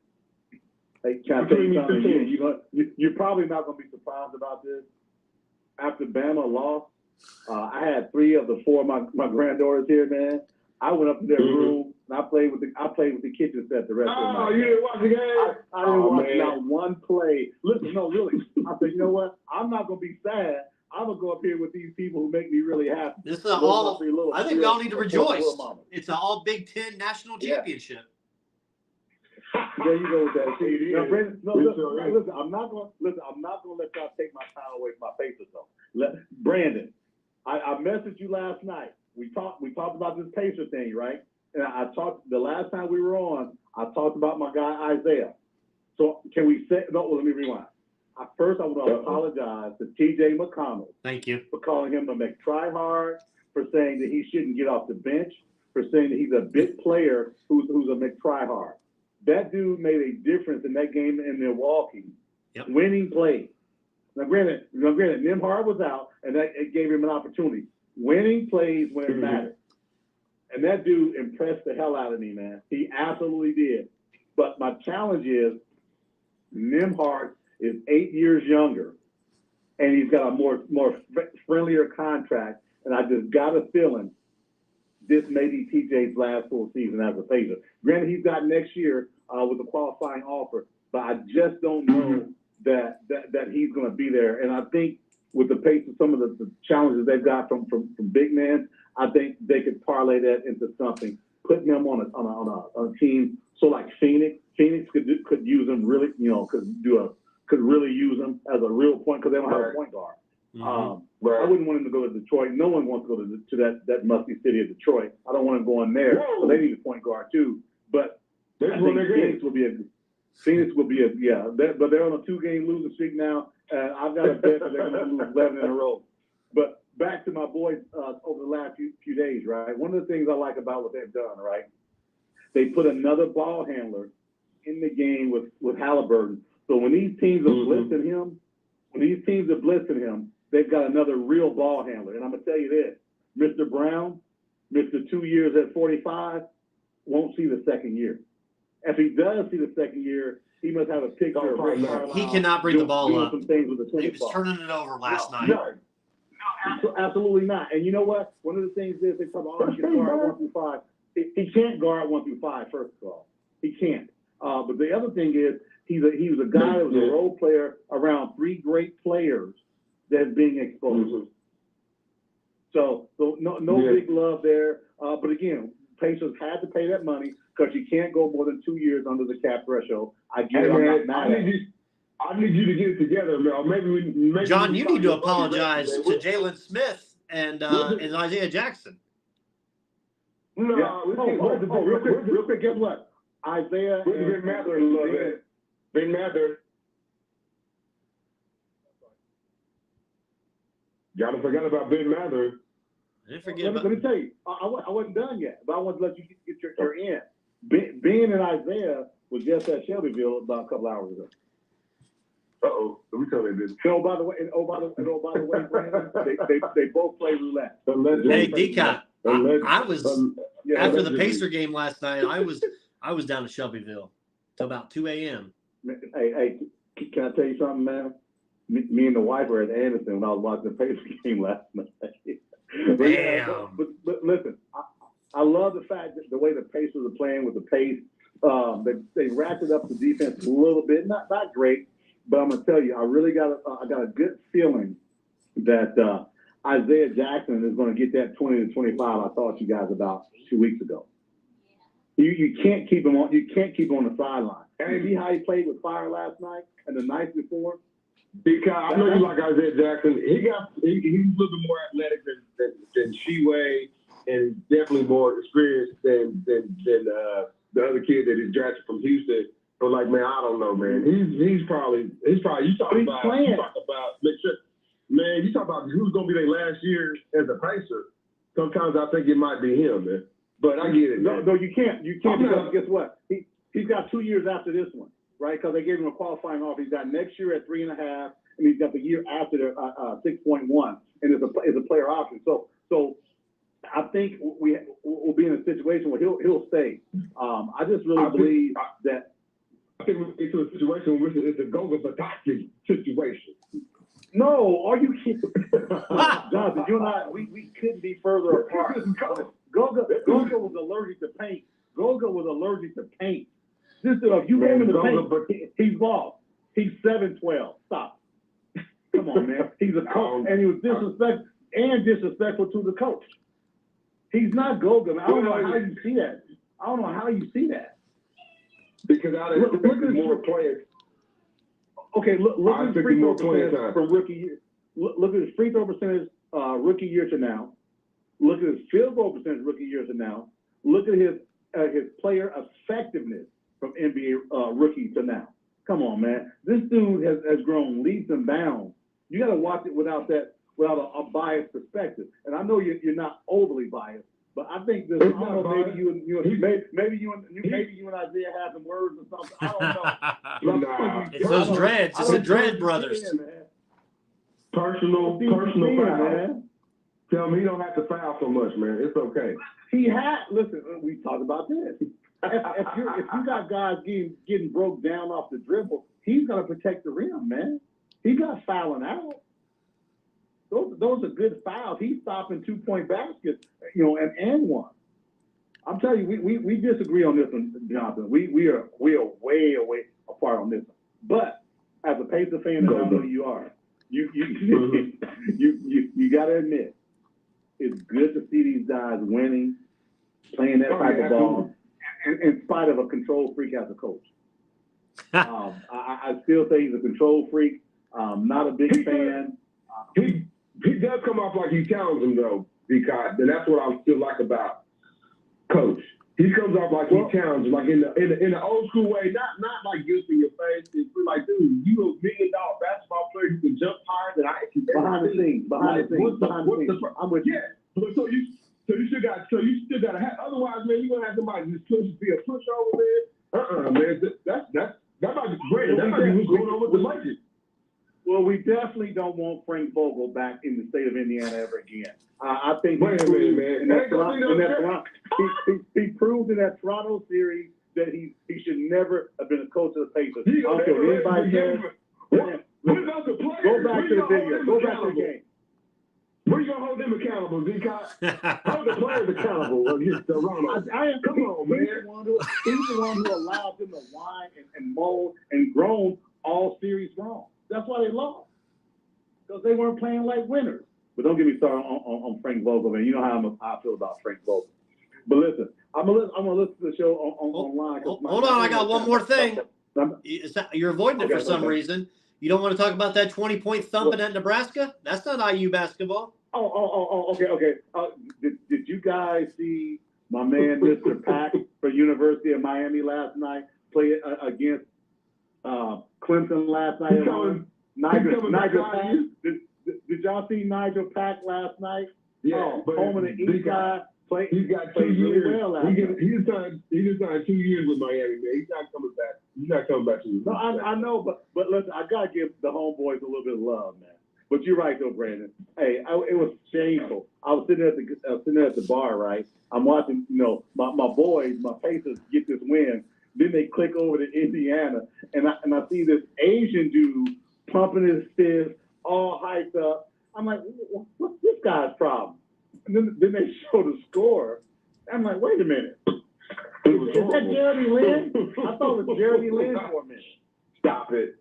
Hey, can I tell you something? You're probably not going to be surprised about this. After Bama lost, I had 3 of the 4 of my granddaughters here, man. I went up to their room and I played with the kitchen set the rest of the night. Oh, you didn't watch the game? I didn't watch not one play. Listen, no, really. I said, you know what? I'm not gonna be sad. I'm gonna go up here with these people who make me really happy. This is all. I think we all need to rejoice. It's an all Big Ten national championship. There you go with that. See, now, Brandon, listen, I'm not gonna let y'all take my time away from my Pacers though. Brandon, I messaged you last night. We talked about this Pacer thing, right? And I talked the last time we were on. I talked about my guy Isaiah. So can we say? No, let me rewind. First, I want to apologize to T.J. McConnell. Thank you For calling him a McTryhard, for saying that he shouldn't get off the bench, for saying that he's a big player who's a McTryhard. That dude made a difference in that game in Milwaukee. Yep. Winning plays. Now, granted, Nembhard was out, and it gave him an opportunity. Winning plays when it mattered. And that dude impressed the hell out of me, man. He absolutely did. But my challenge is Nembhard is 8 years younger, and he's got a more friendlier contract. And I just got a feeling this may be TJ's last full season as a Pacer. Granted, he's got next year with a qualifying offer, but I just don't know that he's going to be there. And I think with the Pacers, some of the challenges they've got from big men, I think they could parlay that into something, putting him on a team. So like Phoenix could use him really, could really use him as a real point because they don't have a point guard. I wouldn't want him to go to Detroit. No one wants to go to that musty city of Detroit. I don't want him going there. So they need a point guard too. But I think Phoenix will be but they're on a 2-game losing streak now, and I've got a bet that they're going to lose 11 in a row. But back to my boys over the last few days, right? One of the things I like about what they've done, right? They put another ball handler in the game with Halliburton. So when these teams are blitzing him, they've got another real ball handler. And I'm going to tell you this, Mr. Brown, Mr. 2 years at 45, won't see the second year. If he does see the second year, he must have a picture of Rick Carlisle. He cannot bring the ball up. Some things with the He was turning it over last night. No, absolutely not. And you know what? One of the things is they talk about he can guard 1 through 5. He can't guard 1 through 5, first of all. He can't. But the other thing is he was a guy that was a role player around 3 great players that's being exposed. So no big love there. But again, Pacers had to pay that money because you can't go more than 2 years under the cap threshold. I get it. I'm not mad at it. I need you to get it together, man. Maybe John, you need to apologize to Jalen Smith and Isaiah Jackson. No, real quick, guess what? Isaiah Ben Mather a little bit. Ben Mather. Gotta forget about Ben Mather. I didn't forget Let me tell you, I wasn't done yet, but I want to let you get your in. Ben and Isaiah was just at Shelbyville about a couple hours ago. Let me tell you this. By the way, Brandon, they both play roulette. Hey, Deacon, I was after the Pacer game last night. I was down in Shelbyville till about 2 a.m. Hey, can I tell you something, man? Me and the wife were at Anderson when I was watching the Pacer game last night. Damn. But listen, I love the fact that the way the Pacers are playing with the pace. They ratcheted up the defense a little bit, not great, but I'm gonna tell you, I got a good feeling that Isaiah Jackson is going to get that 20 to 25 I thought you guys about 2 weeks ago. You can't keep him on. You can't keep him on the sideline. And see how he played with fire last night and the night before. Because I know you like Isaiah Jackson. He's a little bit more athletic than Sheway, and definitely more experienced than the other kid that is drafted from Houston. But like, man, I don't know, man. He's probably you talk about man, you talk about who's gonna be their last year as a Pacer. Sometimes I think it might be him, man. But I get it. No, you can't because guess what? He's got 2 years after this one, right? Because they gave him a qualifying offer. He's got next year at 3.5, and he's got the year after 6.1. and it's a player option. So I think we'll be in a situation where he'll stay. I just really believe that. I think we're into a situation where it's a Goga Bataki situation. No, are you kidding? Jonathan, you and I, we couldn't be further apart. Goga was allergic to paint. Goga was allergic to paint. Just if you name him the paint, he's lost. He's 7'12". Stop. Come on, man. He's a coach, and he was disrespectful to the coach. He's not Goga. I don't know how you see that. I don't know how you see that. Because I look at more players. Okay, look at his free throw percentage from rookie year. Look at his free throw percentage rookie year to now. Look at his field goal percentage rookie year to now. Look at his player effectiveness from NBA rookie to now. Come on, man. This dude has grown leaps and bounds. You got to watch it without a biased perspective. And I know you're not overly biased, but I think this. I don't know. Maybe you and Isaiah have some words or something. I don't know. It's those dreads. It's the Dread Brothers. Personal foul. Man. Tell him he don't have to foul so much, man. It's okay. Listen, we talked about this. If you got guys getting broke down off the dribble, he's gonna protect the rim, man. He got fouling out. Those are good fouls. He's stopping 2-point baskets, and one. I'm telling you, we disagree on this one, Jonathan. We are way apart on this one. But as a Pacer fan, and I know you are, you got to admit, it's good to see these guys winning, playing that type of ball, in spite of a control freak as a coach. I still say he's a control freak. Not a big fan. He does come off like he challenges him though, because and that's what I still like about Coach. He comes off like he challenges, like in the old school way, not like just in your face. It's like, dude, you a $1 million basketball player who can jump higher than I can. Behind the scenes. I'm with you. Yeah. So you still got to have. Otherwise, man, you gonna have somebody just be a pushover, man. Man, that might be great. That might be what's going on with the Lakers. Well, we definitely don't want Frank Vogel back in the state of Indiana ever again. I think he proved in that Toronto series that he should never have been a coach of the Pacers. I don't care what anybody says. What about the players? Go back to the video. Go back to the game. Where you gonna hold them accountable, D-Cot? Hold the players accountable against Toronto. Come on, man. He's the one who allowed them to whine and moan and groan all series long. That's why they lost, because they weren't playing like winners. But don't get me started on Frank Vogel, man. You know how I feel about Frank Vogel. But listen, I'm gonna listen to the show online. Hold on, I got one more thing. You're avoiding it for some reason. You don't want to talk about that 20-point thumping at Nebraska? That's not IU basketball. Okay. Did you guys see my man, Mr. Pack, for University of Miami last night play against Clemson last night? Nigel Pack. Did y'all see Nigel Pack last night? Yeah, home of the East side. He's got 2 years. Really well he just signed 2 years with Miami, man. He's not coming back. He's not coming back to you. No, I know, but listen, I gotta give the homeboys a little bit of love, man. But you're right, though, Brandon. Hey, it was shameful. I was sitting at the bar, right? I'm watching, my boys, my Pacers get this win. Then they click over to Indiana, and I see this Asian dude pumping his fist, all hyped up. I'm like, what's this guy's problem? And then they show the score. I'm like, wait a minute. Is that Jeremy Lin? I thought it was Jeremy Lin for a minute. Stop it.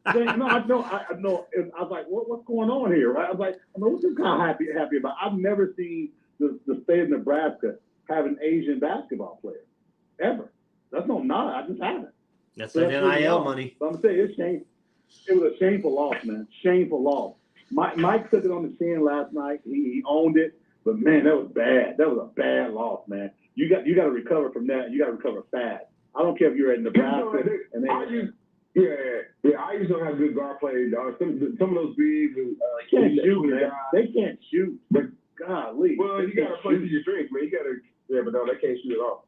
No, I know. I was like, what's going on here, right? I was like, what's this guy happy about? I've never seen the state of Nebraska have an Asian basketball player, ever. That's no nod. I just haven't. That's the NIL money. So I'm saying it's shameful. It was a shameful loss, man. Shameful loss. Mike took it on the chin last night. He owned it, but man, that was bad. That was a bad loss, man. You got to recover from that. You got to recover fast. I don't care if you're at Nebraska and I used to have good guard play. Some of those bigs can't shoot, man. They can't shoot. But golly, well, you got to play to your strengths, man. But no, they can't shoot at all.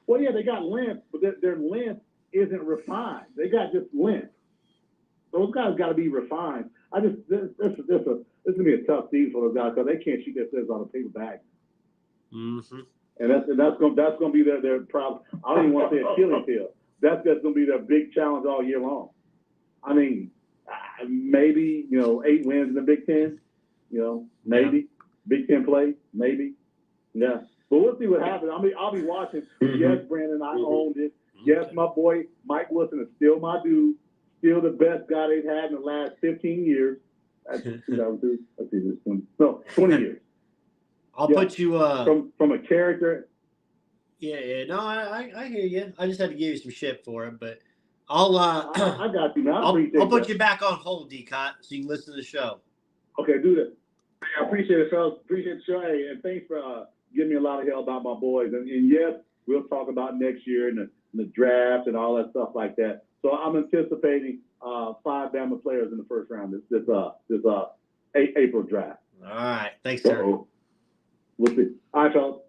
Well, yeah, they got length, but their length isn't refined. They got just length. Those guys got to be refined. There's this is gonna be a tough season for those guys because they can't shoot themselves on a paper bag. Mm-hmm. And that's gonna be their problem. I don't even want to say Achilles heel. That's gonna be their big challenge all year long. I mean, maybe 8 wins in the Big Ten. Maybe Big Ten play, maybe. Yeah, but we'll see what happens. I mean, I'll be watching. Mm-hmm. Yes, Brandon, I owned it. Yes, my boy Mike Wilson is still my dude. Still the best guy they've had in the last 15 years. That's 2002. Let's see, this 20 years. I'll put you from a character. Yeah. No, I hear you. I just had to give you some shit for it, but I'll I got you, man. I'll put you back on hold, D-Cot, so you can listen to the show. Okay, do that. I appreciate it, fellas. Appreciate the show. Hey, and thanks for giving me a lot of help about my boys. And yes, we'll talk about next year and the draft and all that stuff like that. So I'm anticipating 5 Bama players in the first round this April draft. All right. Thanks, sir. Uh-oh. We'll see. All right, fellas.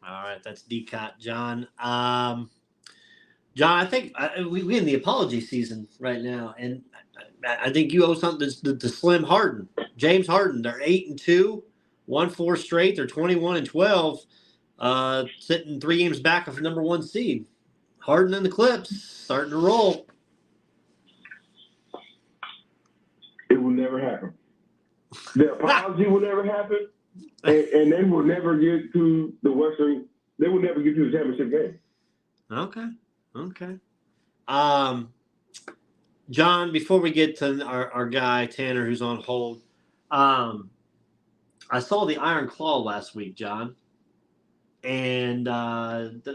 All right. That's D-Cot, John. John, I think we're in the apology season right now, and I think you owe something to Slim Harden, James Harden. They're 8-2, won 4 straight. They're 21-12, sitting 3 games back of the number 1 seed. Harden and the Clips starting to roll. It will never happen. The apology will never happen, and they will never get to the Western. They will never get to the championship game. Okay. John, before we get to our guy Tanner, who's on hold, I saw the Iron Claw last week, John, and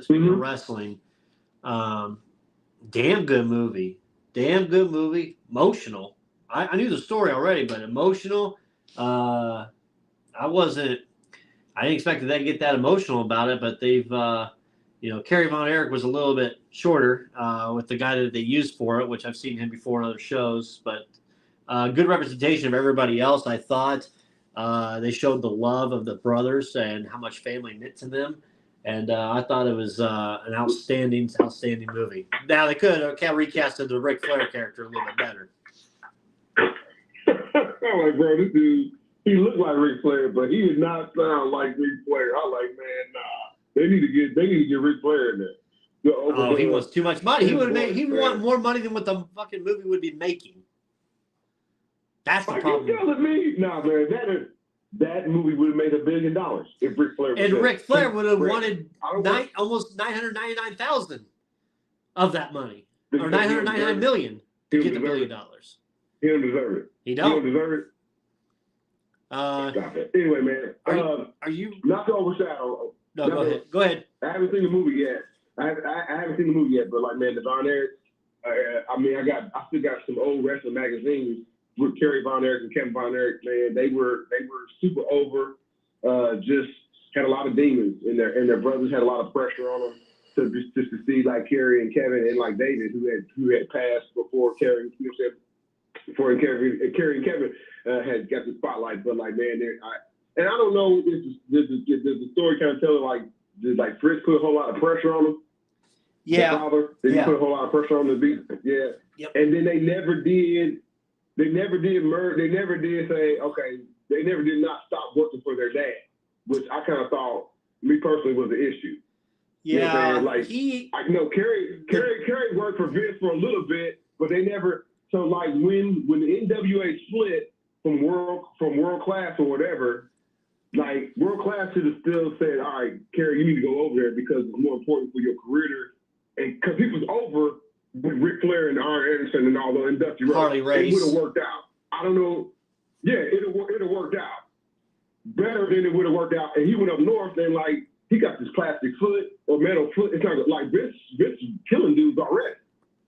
speaking of wrestling, damn good movie, emotional. I knew the story already, but emotional. I didn't expect that they'd get that emotional about it, but they've. Kerry Von Erich was a little bit shorter with the guy that they used for it, which I've seen him before in other shows. But good representation of everybody else, I thought. They showed the love of the brothers and how much family knit to them. And I thought it was an outstanding movie. Now, they could have recasted the Ric Flair character a little bit better. I'm like, bro, this dude, he looked like Ric Flair, but he did not sound like Ric Flair. I'm like, man, nah. They need to get Ric Flair in there. He wants too much money. He want more money than what the fucking movie would be making. That's the problem. You telling me? Nah, man, that movie would have made $1 billion if Ric Flair was and there. Ric Flair would have wanted almost $999,000 of that money, or $999 million to get the $1 billion. He don't deserve it. He don't deserve it. Stop it. Anyway, man. Are you not to overshadow? No, go ahead. I haven't seen the movie yet. I haven't seen the movie yet, but like, man, the Von Erich. I still got some old wrestling magazines with Kerry Von Erich and Kevin Von Erich. Man, they were super over. Just had a lot of demons in there, and their brothers had a lot of pressure on them just to see like Kerry and Kevin and like David, who had passed before Kerry. Before Kerry and Kevin had got the spotlight, but like, man, and I don't know if the story kind of tell it like, did like Fritz put a whole lot of pressure on him? Yeah. The father, did he put a whole lot of pressure on him to beat? Yeah. Yep. And then they never did merge. They never did say, okay, they never did not stop working for their dad, which I kind of thought, me personally, was the issue. Yeah. Kerry worked for Vince for a little bit, but they never. So like when the NWA split from world class or whatever, like world class should have still said, all right, Kerry, you need to go over there because it's more important for your career. And because he was over with Ric Flair and Arn Anderson and all the Dusty Rhodes, Harley Race. It would have worked out. I don't know. Yeah, it'd have worked out better than it would have worked out. And he went up north and like he got this plastic foot or metal foot. It's like Vince killing dudes already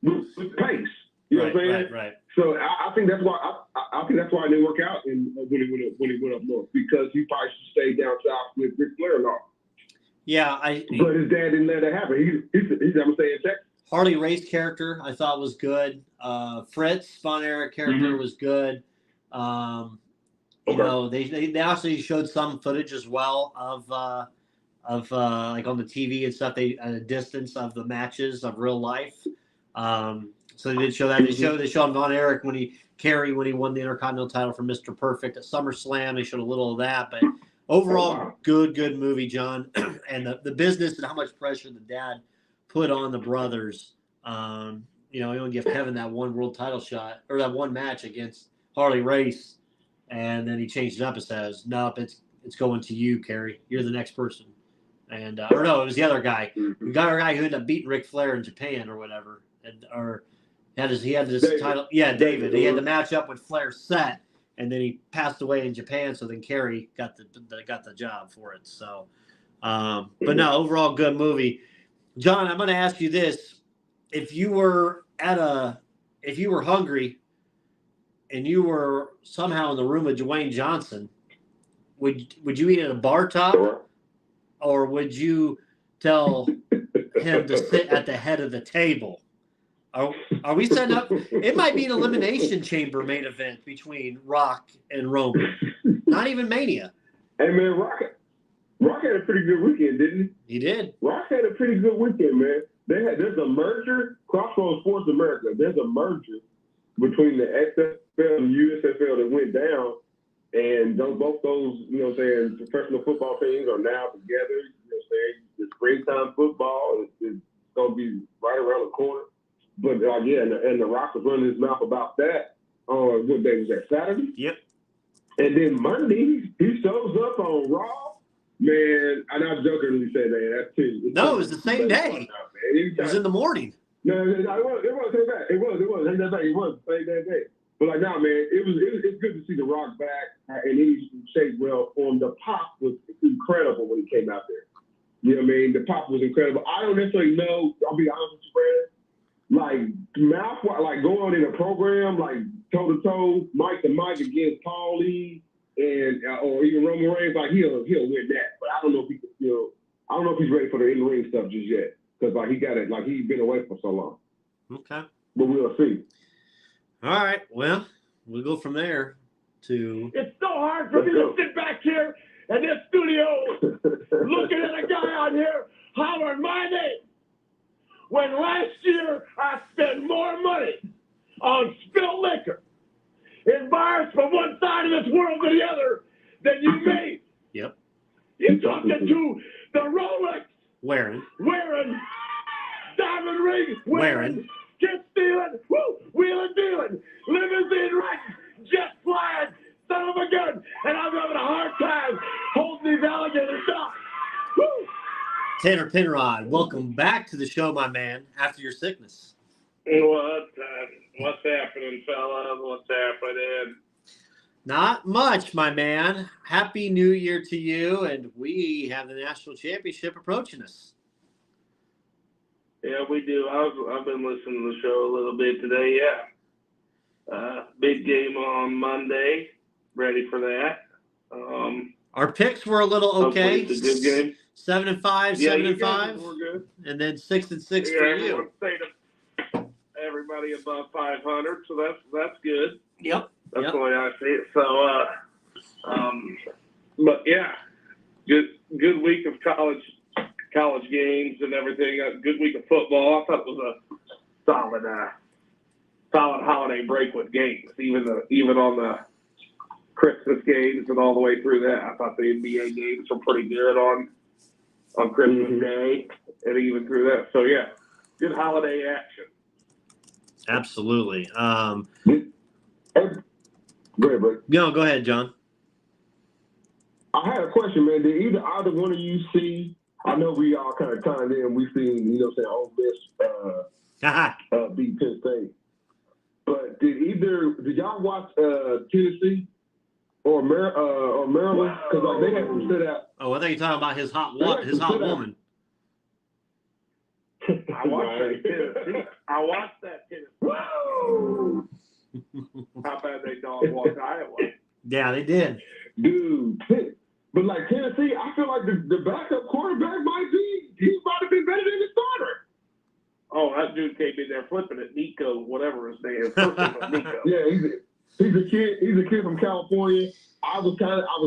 with pace. You know what I'm saying? Right. So I think that's why it didn't work out when he went up north, because he probably should stay down south with Ric Flair and all. Yeah, but his dad didn't let it happen. He's I'm gonna stay in Texas. Harley Race character I thought was good. Fritz Von Erich character was good. You know, they also showed some footage as well of like on the TV and stuff. They at a distance of the matches of real life. So they did show that. They showed Von Erich when he won the Intercontinental title for Mr. Perfect at SummerSlam. They showed a little of that, but overall, good movie, John. And the business and how much pressure the dad put on the brothers. He only gave Kevin that one world title shot or that one match against Harley Race, and then he changed it up and says, "Nope, it's going to you, Kerry. You're the next person." And or no, it was the other guy. The guy who ended up beating Ric Flair in Japan or whatever, he had this David. title. Yeah, David. He had the match up with Flair set, and then he passed away in Japan. So then Kerry got the job for it. So, but no, overall good movie. John, I'm going to ask you this: if you were hungry, and you were somehow in the room with Dwayne Johnson, would you eat at a bar top? Or would you tell him to sit at the head of the table? Are we setting up? It might be an elimination chamber main event between Rock and Roman. Not even Mania. Hey, man, Rock had a pretty good weekend, didn't he? He did. Rock had a pretty good weekend, man. There's a merger, Crossroads Sports America. There's a merger between the XFL and USFL that went down. And both those, professional football teams are now together. The springtime football is going to be right around the corner. But, and the Rock was running his mouth about that on, what day was that, Saturday? Yep. And then Monday, he shows up on Raw. Man, I not jokingly say that. That's too. No, it was the same day. It was in the morning. No, it wasn't the same day. It was the same day. But it's good to see The Rock back, and he shaped well for him. The pop was incredible when he came out there. You know what I mean? The pop was incredible. I don't necessarily know, I'll be honest with you, Brad, like going in a program, like toe-to-toe, mic to mic against Paul Lee and or even Roman Reigns, like he'll win that. But I don't know if I don't know if he's ready for the in-ring stuff just yet. Because he's been away for so long. Okay. But we'll see. All right. Well, we'll go from there to. It's so hard for me to sit back here in this studio looking at a guy out here hollering my name when last year I spent more money on spilled liquor in bars from one side of this world to the other than you made. Yep. You're talking to the Rolex wearing, diamond ring wearing, kiss stealing, wheeling dealing, limousine riding, jet flying, son of a gun, and I'm having a hard time holding these alligators down. Woo! Tanner Penrod, welcome back to the show, my man, after your sickness. What's happening, fellas? What's happening? Not much, my man. Happy New Year to you, and we have the national championship approaching us. Yeah, we do. I've been listening to the show a little bit today, yeah. Big game on Monday. Ready for that. Our picks were a little okay. It's a good game. 7-5, 7-5. We're good. And then 6-6 for you. Everybody above 500, so that's good. Yep. That's the way I see it. So, but yeah, good week of college games and everything. A good week of football. I thought it was a solid holiday break with games, even on the Christmas games and all the way through that. I thought the NBA games were pretty good on Christmas Day and even through that. So yeah, good holiday action. Absolutely. Go ahead, bro. No, go ahead, John. I had a question, man. Did either one of you see? I know we all kind of timed in. We seen, Ole Miss beat Penn State. But did y'all watch Tennessee or Maryland? Because they had some sit out. Oh, I think you're talking about his hot woman. I watched that Tennessee. Woo! How bad they dog walked Iowa. Yeah, they did. Dude, but Tennessee, I feel like the backup quarterback he might have been better than the starter. Oh, that dude came in there flipping it. Nico, whatever his name is. Nico. Yeah, he's a kid from California. I was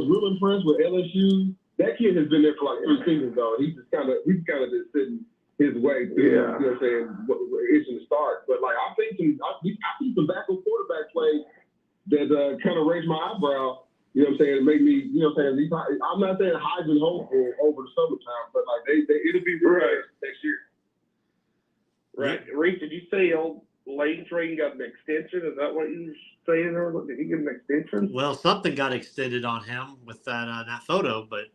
real impressed with LSU. That kid has been there for 3 seasons though. He's kind of just sitting his way through. Yeah. You know what I'm saying? itching to start. But like I see some backup quarterback play that kind of raised my eyebrow. You know what I'm saying? It made me, you know what I'm saying? I'm not saying Heisman hopeful over the summertime, but like it'll be right next year. Right. Reese, did you say old Lane Train got an extension? Is that what you were saying? Or did he get an extension? Well, something got extended on him with that photo, but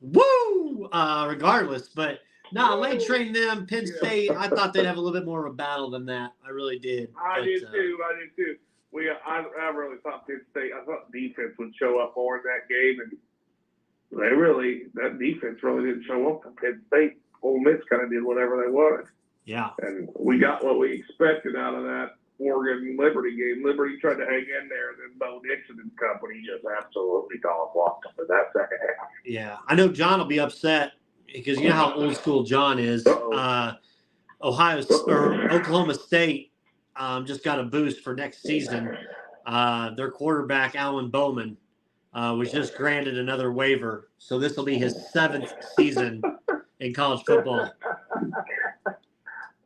woo! Regardless, but Lane Train them, Penn State. I thought they'd have a little bit more of a battle than that. I really did. I did too. I really thought Penn State. I thought defense would show up more in that game, and that defense really didn't show up for Penn State. Ole Miss kind of did whatever they wanted. Yeah. And we got what we expected out of that Oregon Liberty game. Liberty tried to hang in there, and then Bo Nixon and company just absolutely dog-walked them in that second half. Yeah. I know John will be upset because you know how old school John is. Oklahoma State just got a boost for next season. Their quarterback, Alan Bowman, was just granted another waiver. So this will be his 7th season in college football.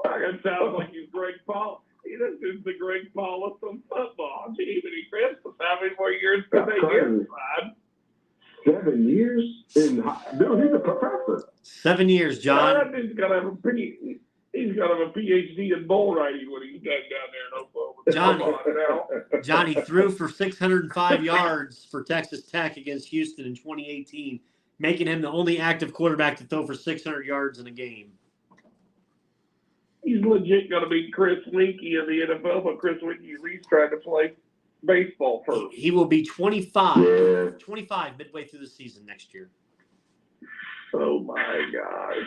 It sounds like he's Greg Paul. This is the Greg Paul of some football. Gee, Christmas, how many more years can they get, man? 7 years? Dude, he's a professor. 7 years, John. He's got to have a PhD in bull riding when he's done down there in Oklahoma. John, he threw for 605 yards for Texas Tech against Houston in 2018, making him the only active quarterback to throw for 600 yards in a game. He's legit going to be Chris Winkie in the NFL, but Chris Winkie at least tried to play baseball first. He will be 25 midway through the season next year. Oh, my gosh.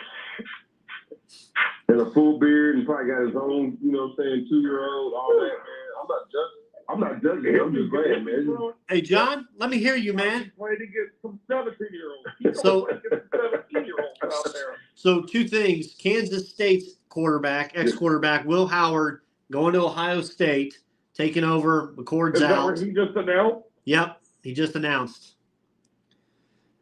And a full beard and probably got his own, you know what I'm saying, 2-year-old, all that, man. I'm not judging. I'm just saying, man. Hey, John, let me hear you, man. Playing against some 17-year-olds. So, 17-year-olds out there. So 2 things. Kansas State's ex-quarterback, Will Howard, going to Ohio State, taking over. McCord's out. Is that what he just announced? Yep, he just announced.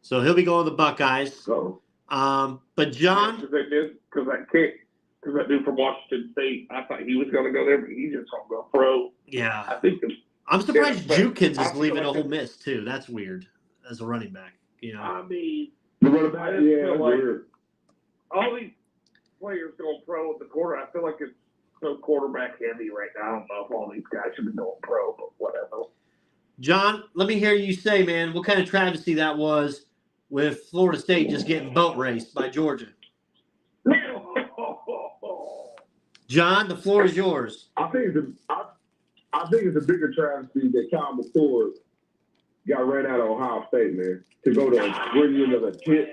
So he'll be going to the Buckeyes. But John, because that dude from Washington State, I thought he was going to go there, but he just going to go pro. Yeah, I think I'm surprised Jukins is leaving Ole Miss too. That's weird as a running back. You know, I mean, the running back, weird. All these players going pro at the quarter. I feel like it's so quarterback heavy right now. I don't know if all these guys should be going pro, but whatever. John, let me hear you say, man, what kind of travesty that was with Florida State just getting boat raced by Georgia. John, the floor is yours. I think it's a bigger travesty that Cal McCord got ran out of Ohio State, man, to go to where he ended up at Pitt.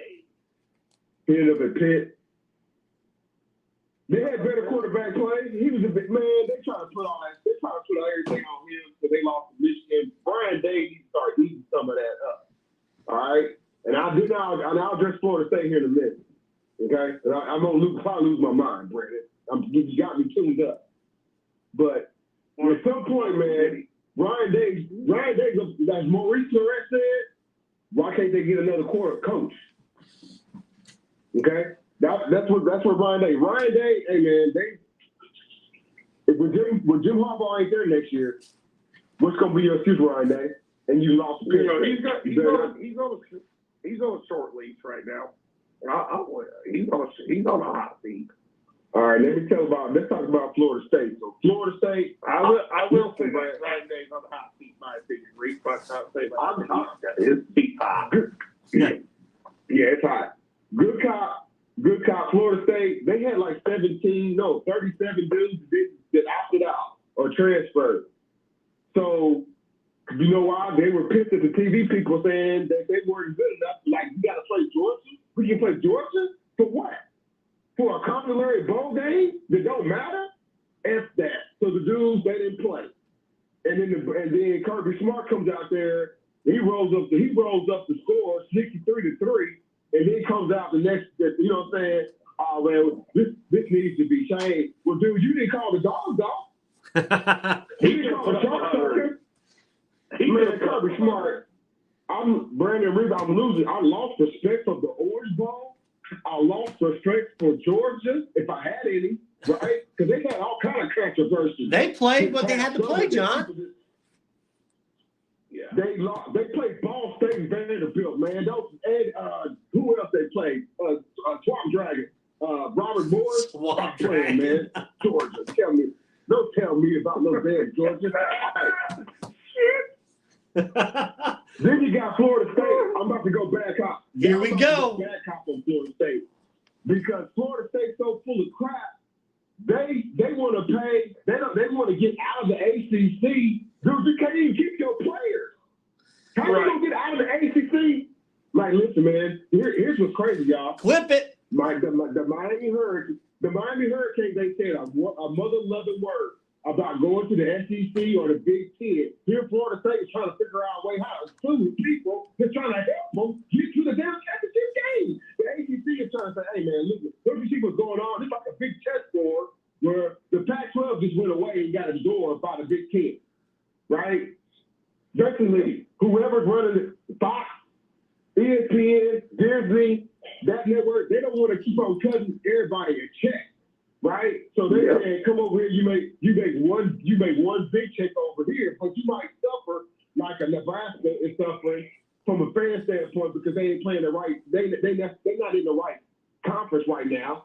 He ended up at Pitt. They had better quarterback play. He was a big man. They try to put everything on him because they lost to Michigan. Brian Day started eating some of that up. All right, and I'll address Florida State here in a minute. Okay, and I'm gonna probably lose my mind, Brandon. You got me tuned up. But at some point, man, Ryan Day, as Maurice Lorette said, why can't they get another coach? Okay, that's what Ryan Day. Hey man, when Jim Harbaugh ain't there next year, what's gonna be your excuse, Ryan Day? And you lost. He's on a short leash right now. He's on a hot seat. All right, let's talk about Florida State. So Florida State, I will say that Ryan Day's on the hot seat, in my opinion. Reese might not say that. His seat's hot. Yeah, it's hot. Good cop. Florida State, they had like 37 dudes that opted out or transferred. So you know why? They were pissed at the TV people saying that they weren't good enough. Like, you got to play Georgia? We can play Georgia? For what? For a complimentary bowl game that don't matter? F that. So the dudes, they didn't play. And then Kirby Smart comes out there, he rolls up the score 63-3, and then comes out the next, you know what I'm saying? Oh, man, this needs to be changed. Well, dude, you didn't call the dogs off. He didn't call the shark sucker. Man, Kirby Smart, Brandon Reed, I lost respect for the Orange Bowl a loss for strength for Georgia, if I had any, right? Because they had all kind of controversies. They played what they had to play, John. Yeah. They played Ball State and Vanderbilt, man. And who else they played? Swamp Dragon. Robert Morris. Swamp Dragon, man. Georgia. Don't tell me about no damn Georgia. Then you got Florida State. I'm about to go back up. Here we go. Back up on Florida State. Because Florida State's so full of crap. They want to pay. They want to get out of the ACC. Dude, you can't even keep your players. How are you going to get out of the ACC? Like, listen, man, here's what's crazy, y'all. Clip it. The Miami Hurricanes, they said a mother-loving word about going to the SEC or the Big Ten. Here, Florida State is trying to figure out a way how to sue people. They're trying to help them get to the damn championship game. The ACC is trying to say, hey, man, look, don't you see what's going on? It's like a big chessboard where the Pac-12 just went away and got absorbed by the Big Ten, right? Basically, whoever's running it, Fox, ESPN, Disney, that network, they don't want to keep on cutting everybody a check. Right? So they say, come over here, you make one big check over here, but you might suffer like a Nebraska is suffering from a fan standpoint because they ain't playing the right, they're not in the right conference right now.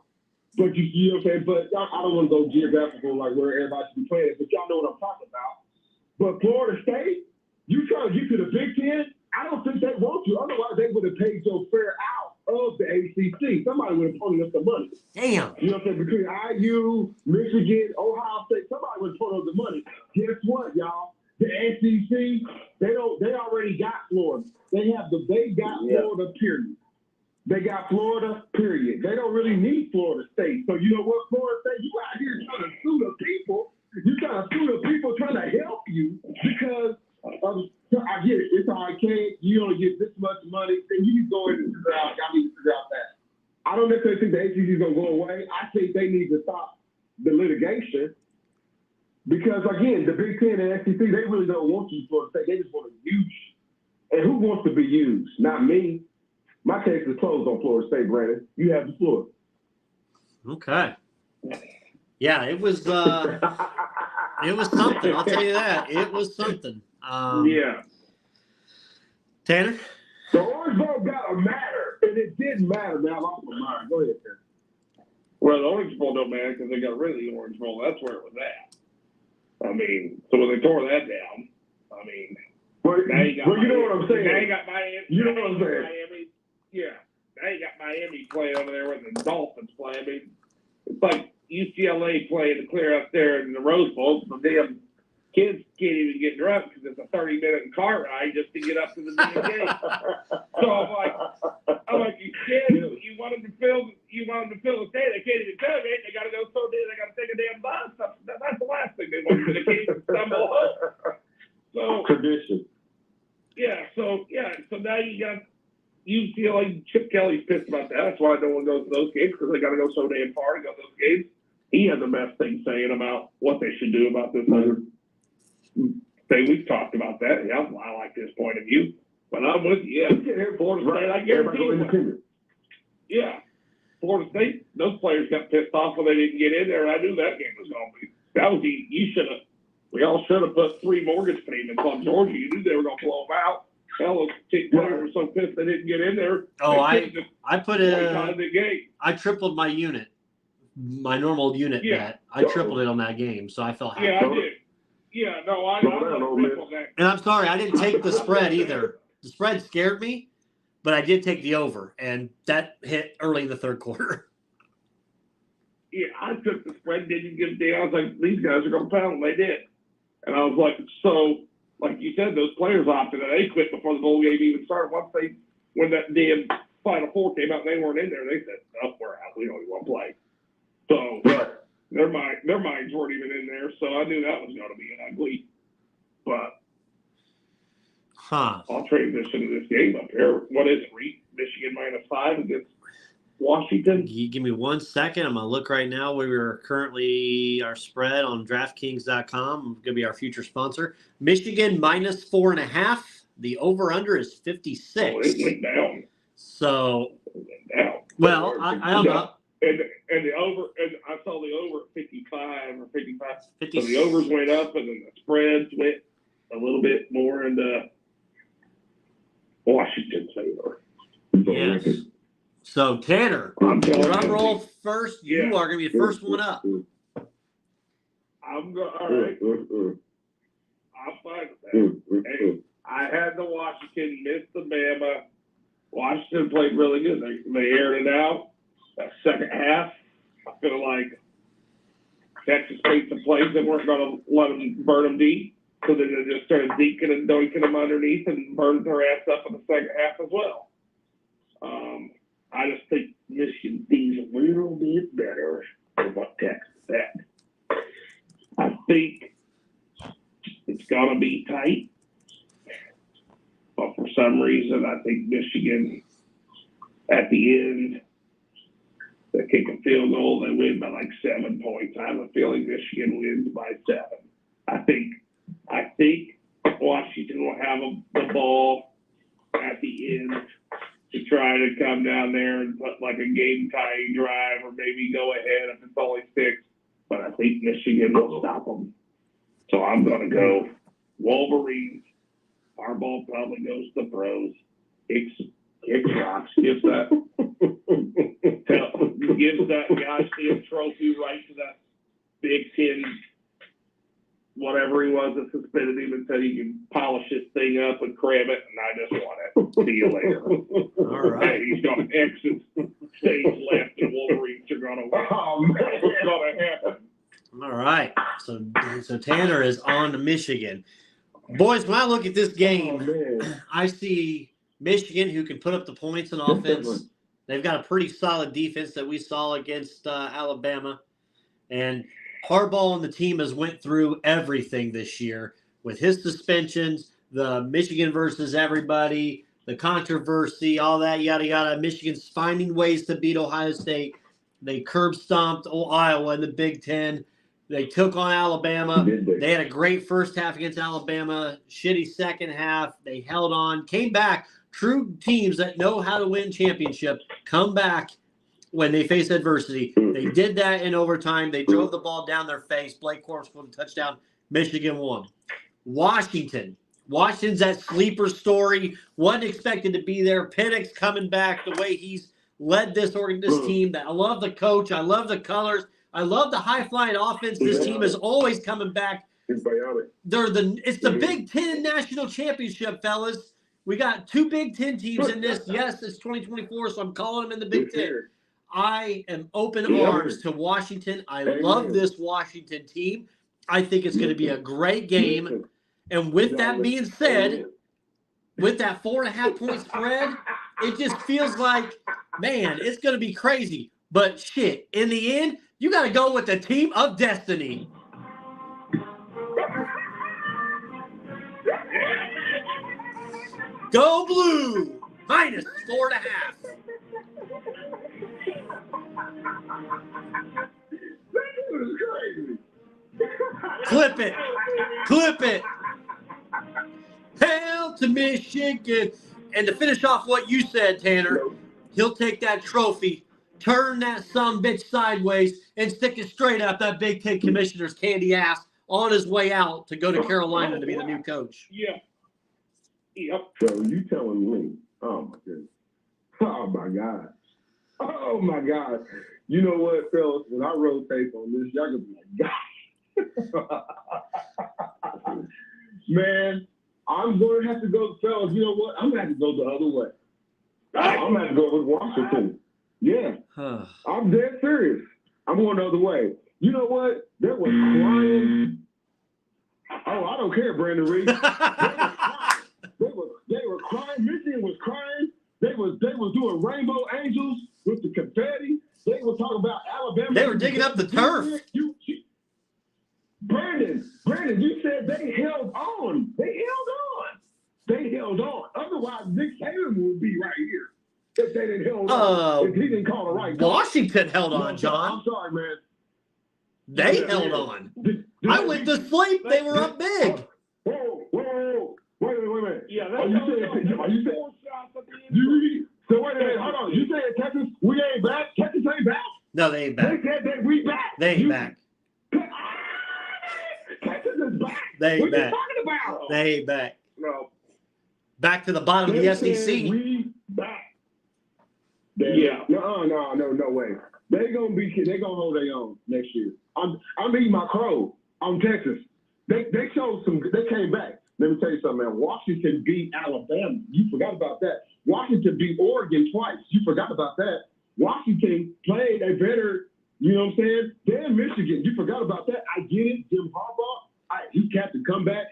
But you know what I'm saying? But I don't want to go geographical like where everybody should be playing, but y'all know what I'm talking about. But Florida State, you trying to get to the Big Ten, I don't think they want to. Otherwise, they would have paid Joe Fair out of the ACC. Somebody would have ponied up the money. Damn. You know what I'm saying? Between IU, Michigan, Ohio State, somebody would have ponied up the money. Guess what, y'all? The SEC, they already got Florida. They got Florida, period. They got Florida, period. They don't really need Florida State. So you know what, Florida State, you out here trying to sue the people. You trying to sue the people trying to help you because I get it. It's all right, Kate. You only get this much money, then you need to go in and figure out. Y'all need to figure out that. I don't necessarily think the ACC is going to go away. I think they need to stop the litigation because, again, the Big Ten and SEC, they really don't want you, Florida State. They just want to use you. And who wants to be used? Not me. My case is closed on Florida State, Brandon. You have the floor. Okay. Yeah, it was something. I'll tell you that. It was something. Yeah. Tanner? The Orange Bowl got to matter, and it didn't matter. Now, I lost my mind. Go ahead, Tanner. Well, the Orange Bowl don't matter because they got rid of the Orange Bowl. That's where it was at. I mean, so when they tore that down, I mean, now you got you know what I'm saying. Now you got Miami. You know what I'm saying. Miami, yeah. Now you got Miami playing over there with the Dolphins playing. I mean, it's like UCLA playing to clear up there in the Rose Bowl. The damn kids can't even get drunk because it's a 30-minute car ride just to get up to the damn game. So I'm like, you kids, you want them to fill the state. They can't even come in. They got to go so deep. They got to take a damn bus. That's the last thing they want to do. They can't even stumble up. So tradition. Yeah. So now you got UCLA. Chip Kelly's pissed about that. That's why no one goes to those games because they got to go so damn far to go to those games. He has the best thing saying about what they should do about this other thing. We've talked about that. Yeah, I like this point of view. But I'm with you. Yeah, Florida State, I guarantee you. Yeah. Florida State, those players got pissed off when they didn't get in there. I knew that game was going to be. That was we all should have put 3 mortgage payments on Georgia. You knew they were going to blow them out. Hell, those players were so pissed they didn't get in there. Oh, I tripled my unit. My normal unit bet. I tripled it on that game, so I felt happy. Yeah, I did. Yeah, no, I tripled that. And I'm sorry, I didn't take the spread either. The spread scared me, but I did take the over, and that hit early in the third quarter. Yeah, I took the spread, didn't give a damn. I was like, these guys are going to pound them. They did. And I was like, so, like you said, those players opted and they quit before the bowl game even started. When that damn Final Four came out and they weren't in there, they said, oh, we're out. We don't even want to play. So their minds weren't even in there. So I knew that was going to be an ugly. But I'll transition to this game up here. What is it, Reed? Michigan -5 against Washington. Give me 1 second. I'm going to look right now. We are currently our spread on DraftKings.com. Going to be our future sponsor. Michigan -4.5. The over/under is 56. Oh, it went down. So Well, I don't know. And the over, and I saw the over at 55 or 55. 50. So the overs went up, and then the spreads went a little bit more into Washington's favor. Yes. So Tanner, drum roll first. Yeah. You are going to be the first one up. I'm going. All right. I'm fine with that. Hey, I had the Washington, missed the Bama. Washington played really good. They aired it out. That second half, I feel like Texas made some plays that weren't going to let them burn them deep. So then they just started deeking and doinking them underneath and burned their ass up in the second half as well. I just think Michigan D's a little bit better than what Texas had. I think it's going to be tight. But for some reason, I think Michigan, at the end, they kick a field goal, they win by like 7 points. I have a feeling Michigan wins by 7. I think Washington will have the ball at the end to try to come down there and put like a game-tying drive or maybe go ahead if it's only 6. But I think Michigan will stop them. So I'm going to go Wolverines. Our ball probably goes to the pros. Kicks rocks. Gives that goddamn trophy right to that Big Ten, whatever he was that suspended him and said he could polish his thing up and cram it, and I just want it. See you later. All right. Hey, he's going to exit stage left, and Wolverines are going to win. Oh, man. What's going to happen? All right. So Tanner is on to Michigan. Boys, when I look at this game, I see Michigan, who can put up the points on offense. They've got a pretty solid defense that we saw against Alabama. And Harbaugh and the team has went through everything this year with his suspensions, the Michigan versus everybody, the controversy, all that, yada, yada. Michigan's finding ways to beat Ohio State. They curb stomped Iowa in the Big Ten. They took on Alabama. They had a great first half against Alabama, shitty second half. They held on, came back. True teams that know how to win championship come back when they face adversity. They did that in overtime. They drove the ball down their face. Blake Corum scored a touchdown. Michigan won. Washington's that sleeper story. Wasn't expected to be there. Penix coming back the way he's led this team. I love the coach. I love the colors. I love the high-flying offense. This team is always coming back. It's the Big Ten National Championship, fellas. We got 2 Big Ten teams in this. Yes, it's 2024, so I'm calling them in the Big Ten. I am open arms to Washington. I love this Washington team. I think it's going to be a great game. And with that being said, with that 4.5-point spread, it just feels like, man, it's going to be crazy. But shit, in the end, you got to go with the team of destiny. Go Blue! Minus 4.5. Crazy. Clip it. Hail to Michigan. And to finish off what you said, Tanner, he'll take that trophy, turn that sumbitch sideways, and stick it straight up that Big Ten commissioner's candy ass on his way out to go to Carolina to be the new coach. Yeah. Yep. So you telling me, oh my goodness. Oh my God. Oh my God. You know what, fellas, when I rotate on this, y'all gonna be like, God. Man, I'm going to have to go, fellas, you know what? I'm going to have to go the other way. I'm going to have to go with Washington. Yeah. I'm dead serious. I'm going the other way. You know what? There was crying. Oh, I don't care, Brandon Reed. They were crying. Michigan was crying. They was doing rainbow angels with the confetti. They were talking about Alabama. They were digging up the turf. Brandon, you said they held on. They held on. Otherwise, Nick Saban would be right here if they didn't hold on. If he didn't call it right. Washington held on, John. I'm sorry, man. They held on. I went to sleep. They were up big. Whoa. Wait a minute. Yeah, are you saying So wait a minute, hold on. You said Texas, we ain't back? Texas ain't back? No, they ain't back. They said that we back. They ain't back. Texas is back. They ain't what back. What you talking about? They ain't back. No. Back to the bottom They of the said SEC. we back. Yeah. No way. They gonna hold their own next year. I'm eating my crow on Texas. They showed they came back. Let me tell you something, man. Washington beat Alabama. You forgot about that. Washington beat Oregon twice. You forgot about that. Washington played a better, you know what I'm saying? Than Michigan. You forgot about that. I get it. Jim Harbaugh, he got to come back.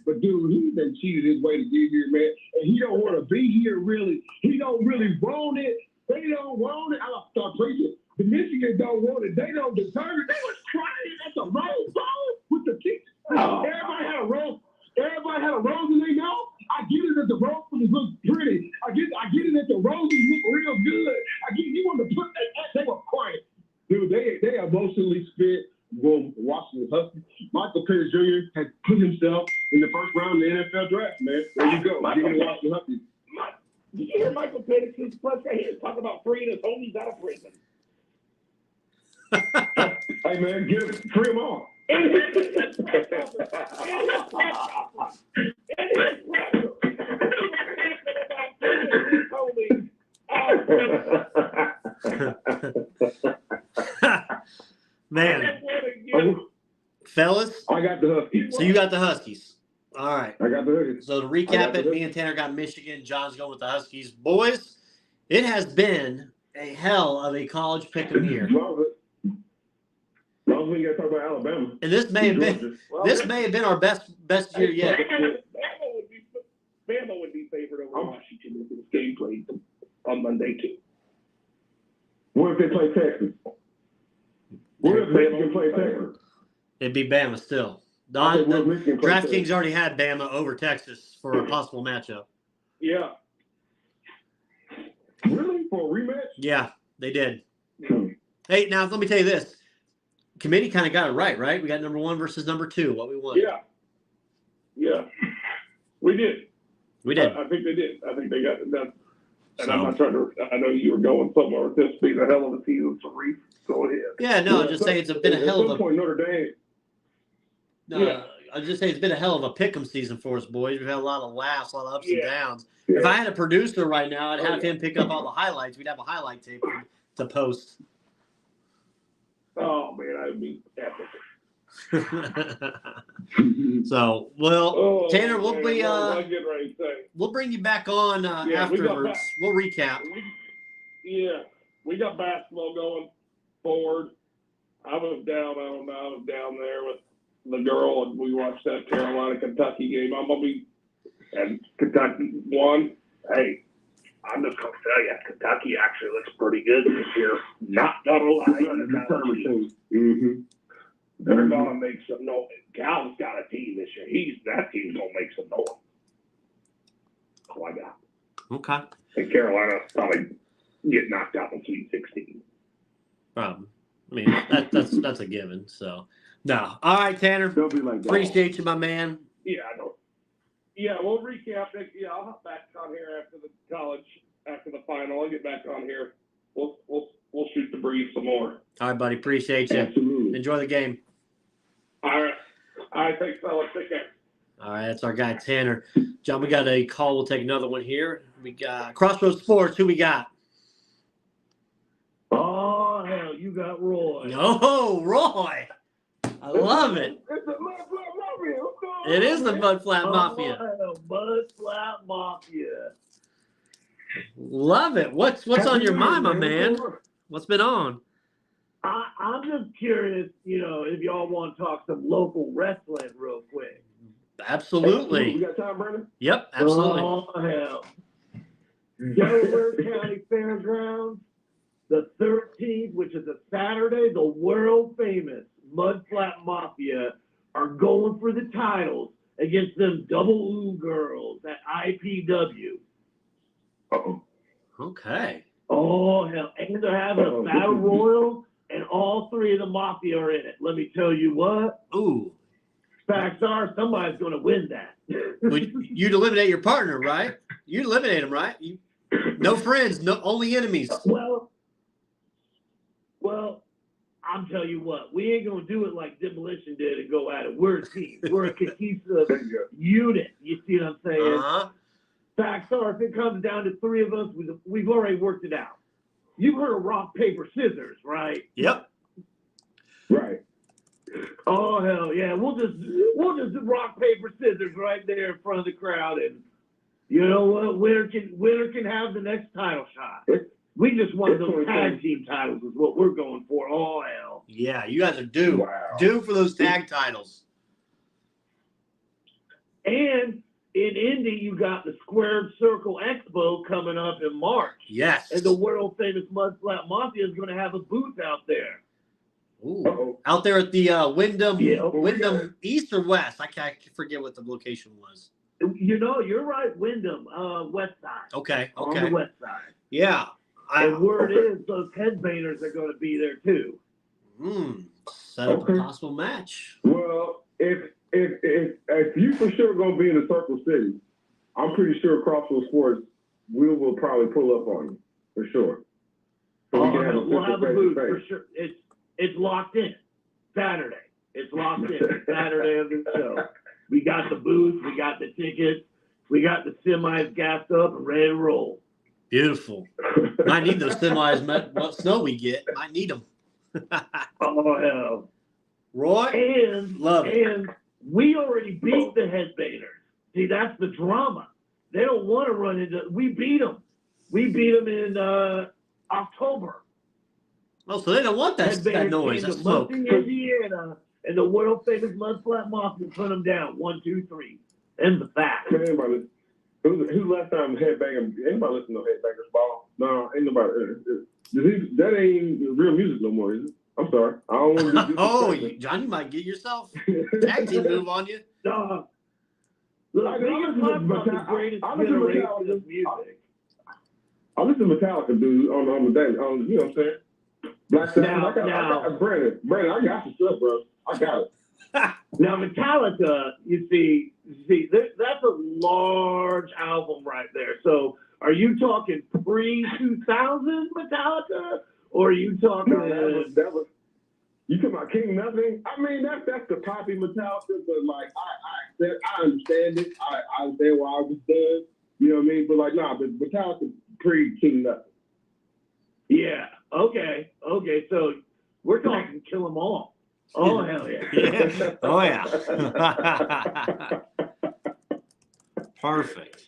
But dude, he's been cheated his way to get here, man. And he don't want to be here really. He don't really want it. They don't want it. I'll start preaching. The Michigan don't want it. They don't deserve it. They was crying at the Rose Bowl with the teachers. Everybody had a rose. Everybody had a rose in their mouth. I get it that the roses look pretty. I get it that the roses look real good. I get you want to put they were crying. Dude, they emotionally spit. Washington Huskies. Michael Penix Jr. has put himself in the first round of the NFL draft, man. There you go. Give me the Washington Huskies. Did you hear Michael Penix's press? He was talking about freeing his homies out of prison. Hey, man, free them all. Man. Fellas? I got the Huskies. So you got the Huskies. All right. I got the Huskies. So to recap it, me and Tanner got Michigan. John's going with the Huskies. Boys, it has been a hell of a college pick'em year. Long as we got to talk about Alabama. And this may have been our best year yet. Bama would be favored over Washington if this game played on Monday too. What if they play Texas? What if Michigan play Texas? It'd be Bama still. DraftKings already had Bama over Texas for a possible matchup. Yeah. Really? For a rematch? Yeah, they did. Hey, now let me tell you this. Committee kind of got it right? We got number 1 versus number 2, what we want. Yeah. We did. I think they did. I think they got it done. And I'm not trying to, I know you were going somewhere with this being a hell of a season for Reef. Go ahead. Yeah, no, just say it's been a hell of a point. Notre Dame. No, I'll just say it's been a hell of a pick'em season for us, boys. We've had a lot of laughs, a lot of ups and downs. Yeah. If I had a producer right now, I'd have him pick up all the highlights. We'd have a highlight tape to post. Oh, man, I'd be epic. So, Tanner, we'll bring you back on afterwards. We'll recap. We got basketball going forward. I was down there with the girl, and we watched that Carolina-Kentucky game. And Kentucky won. Hey, I'm just going to tell you, Kentucky actually looks pretty good this year. Not gonna lie. They're gonna make some noise. Cal's got a team this year. That team's gonna make some noise. Oh, I got. Okay. And Carolina probably get knocked out in Sweet 16. I mean, that's a given. So, no. All right, Tanner. Don't be like that. Appreciate you, my man. Yeah, I know. Yeah, we'll recap it. Yeah, I'll hop back on here after the final. I'll get back on here. We'll shoot the breeze some more. All right, buddy. Appreciate you. Absolutely. Enjoy the game. All right. Thanks, fellas. Take care. All right, that's our guy Tanner. John, we got a call. We'll take another one here. We got Crossroads Sports. Who we got? Oh, hell, you got Roy. Oh, Roy. I love it. It's the Mud Flat Mafia. It is the Mud Flat Mafia. Oh, Mud Flat Mafia. Love it. What's on your mind, my man? What's been on? I'm just curious, if y'all want to talk some local wrestling real quick. Absolutely. We got time, Brandon? Yep, absolutely. Oh, hell. Delaware County Fairgrounds, the 13th, which is a Saturday, the world-famous Mud Flat Mafia are going for the titles against them Double U girls at IPW. Uh-oh. Okay. Oh, hell. And they're having a battle royal, and all 3 of the Mafia are in it. Let me tell you what. Ooh. Facts are, somebody's going to win that. You'd eliminate your partner, right? You'd eliminate him, right? No friends, no only enemies. Well, I'm telling you what, we ain't gonna do it like Demolition did and go at it. We're a team. We're a cohesive unit. You see what I'm saying? Uh-huh. Facts are, if it comes down to three of us, we've already worked it out. You've heard of rock, paper, scissors, right? Yep. Right. Oh hell yeah! We'll just rock, paper, scissors right there in front of the crowd, and you know what? Winner can have the next title shot. We just want those tag team titles is what we're going for. Oh hell. Yeah, you guys are due. Wow. Due for those tag titles. And in Indy, you got the Squared Circle Expo coming up in March. Yes. And the world famous Mud Flat Mafia is going to have a booth out there. Ooh. Uh-oh. Out there at the Wyndham, Yeah. Wyndham East or West? I forget what the location was. You know, you're right, Wyndham, West Side. Okay. On the West Side. Yeah. And word is those headbangers are going to be there too. Set up Okay. a possible match. Well, if you for sure gonna be in the Circle City, I'm pretty sure Crossroads Sports will probably pull up on you for sure. So We'll have a booth for sure. It's locked in. Saturday. It's locked in. Saturday of the show. We got the booth. We got the tickets. We got the semis gassed up and ready to roll. Beautiful. Might need those semis. What snow we get? Might need them. Oh hell. Roy, love it. And we already beat the headbangers. See, that's the drama. They don't want to run into. We beat them. We beat them in October. Oh, so they don't want that noise. That's smoke. Muncie, Indiana, and the world famous Mud Flat Mafia put them down 1, 2, 3. And the fact. Man, who's last time headbanging? Anybody listen to Headbangers Ball? No, ain't nobody. That ain't real music no more, is it? I'm sorry. I don't want to. Oh, John, you might get yourself tag team move on you. No. Look, we can talk about the greatest generation of music. I listen to Metallica, dude, on the day. You know what I'm saying? Black Sabbath. I got Brandon, I got your stuff, bro. I got it. Now, Metallica, you see, that's a large album right there. So, are you talking pre-2000 Metallica, or are you talking? No, that was. You talking about King Nothing? I mean, that's the poppy Metallica, but like I understand it. I understand why it was done. You know what I mean? But like, nah, but Metallica pre-King Nothing. Yeah. Okay. So we're talking Kill 'Em All. Oh hell yeah. Oh yeah. Perfect.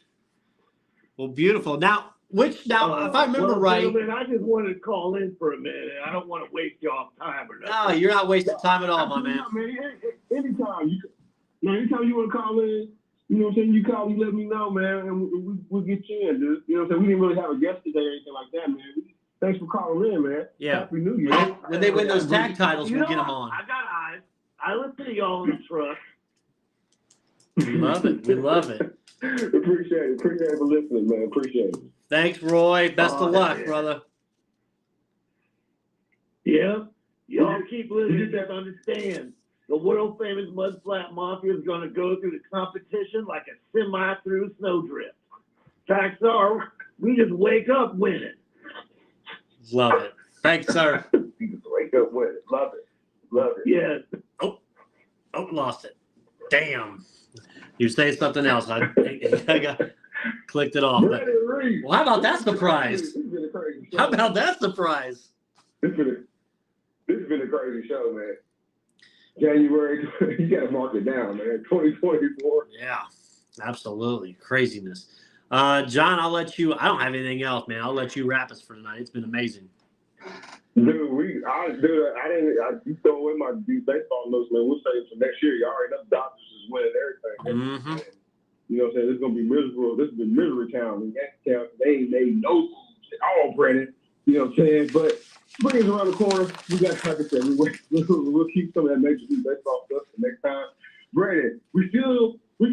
Well, beautiful. Now, if I remember right, gentlemen, I just wanted to call in for a minute. I don't want to waste y'all's time or nothing. no, you're not wasting time at all, my man. Anytime you want to call in, you know what I'm saying? You call, you let me know, man, and we'll get you in, dude. You know what I'm saying? We didn't really have a guest today or anything like that, man. Thanks for calling in, man. Yeah. Happy New Year. When they win those tag titles, we'll get them on. I got eyes. I listen to y'all in the truck. We love it. Appreciate it for listening, man. Appreciate it. Thanks, Roy. Best of luck, brother. Yeah. Y'all keep listening. Just understand. The world famous Mud Flat Mafia is going to go through the competition like a semi through snowdrift. Facts are, we just wake up winning. Love it. Thanks, sir. You just wake up with it. Love it. Yeah. Oh, lost it. Damn. You say something else. I clicked it off. Well, how about that surprise? How about that surprise? This has been a crazy show, man. January, you got to mark it down, man. 2024. Yeah, absolutely. Craziness. John, I'll let you. I don't have anything else, man. I'll let you wrap us for tonight. It's been amazing. Dude, you throw away my baseball notes, man. We'll save it for next year. You already know the Dodgers is winning everything. Mm-hmm. You know what I'm saying? This is going to be miserable. This has been misery town. And Yankee town, they ain't made no moves at all, Brandon. You know what I'm saying? But spring is around the corner. We got, like I said, we'll keep some of that Major League Baseball stuff for next time. Brandon, we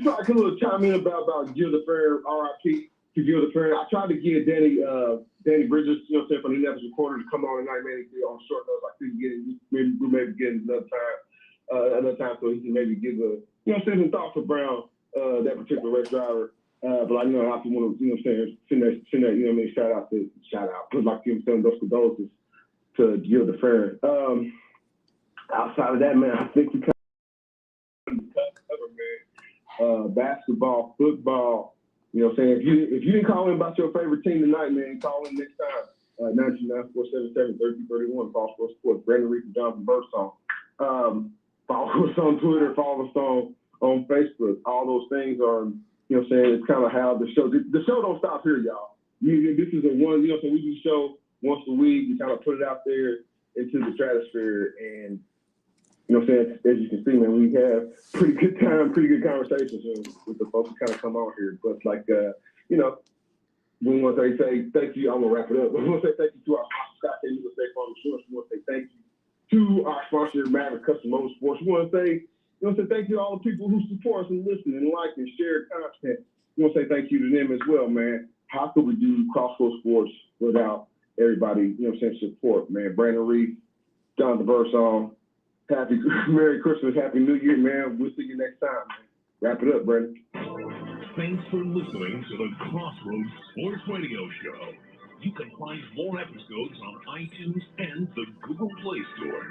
tried to little chime in about Gil the Fair, RIP to Gil the Fair. I tried to get Danny Bridges, you know what I'm saying, from the Indianapolis Recorder to come on tonight, man, on short notice. I couldn't get it. We maybe get it another time so he can maybe give you know what I'm saying, some thoughts for Brown, that particular race driver. But I know I have to want to, send that, shout out, put like, those condolences to Gil DeFerrin. Outside of that, man, I think we cover, man. Basketball, football, if you didn't call in about your favorite team tonight, man, call in next time. 929-477-3331, College Football Sports, Brandon Reed and Jonathan Birdsong. Follow us on Twitter, follow us on Facebook. All those things are, it's kind of how the show don't stop here, y'all. This is a one, we do the show once a week. We kind of put it out there into the stratosphere. And, as you can see, man, we have pretty good time, pretty good conversations with the folks who kind of come on here. But we want to say thank you. I'm going to wrap it up. We want to say thank you to our sponsor, Scott K. State Farm Insurance. We want to say thank you to our sponsor, Maverick Custom Motorsports. We want to say thank you to all the people who support us and listen and like and share content. We want to say thank you to them as well, man. How could we do Crossroads Sports without everybody, support, man? Brandon Reed, Jonathan Birdsong, Merry Christmas, Happy New Year, man. We'll see you next time, man. Wrap it up, Brandon. Thanks for listening to the Crossroads Sports Radio Show. You can find more episodes on iTunes and the Google Play Store.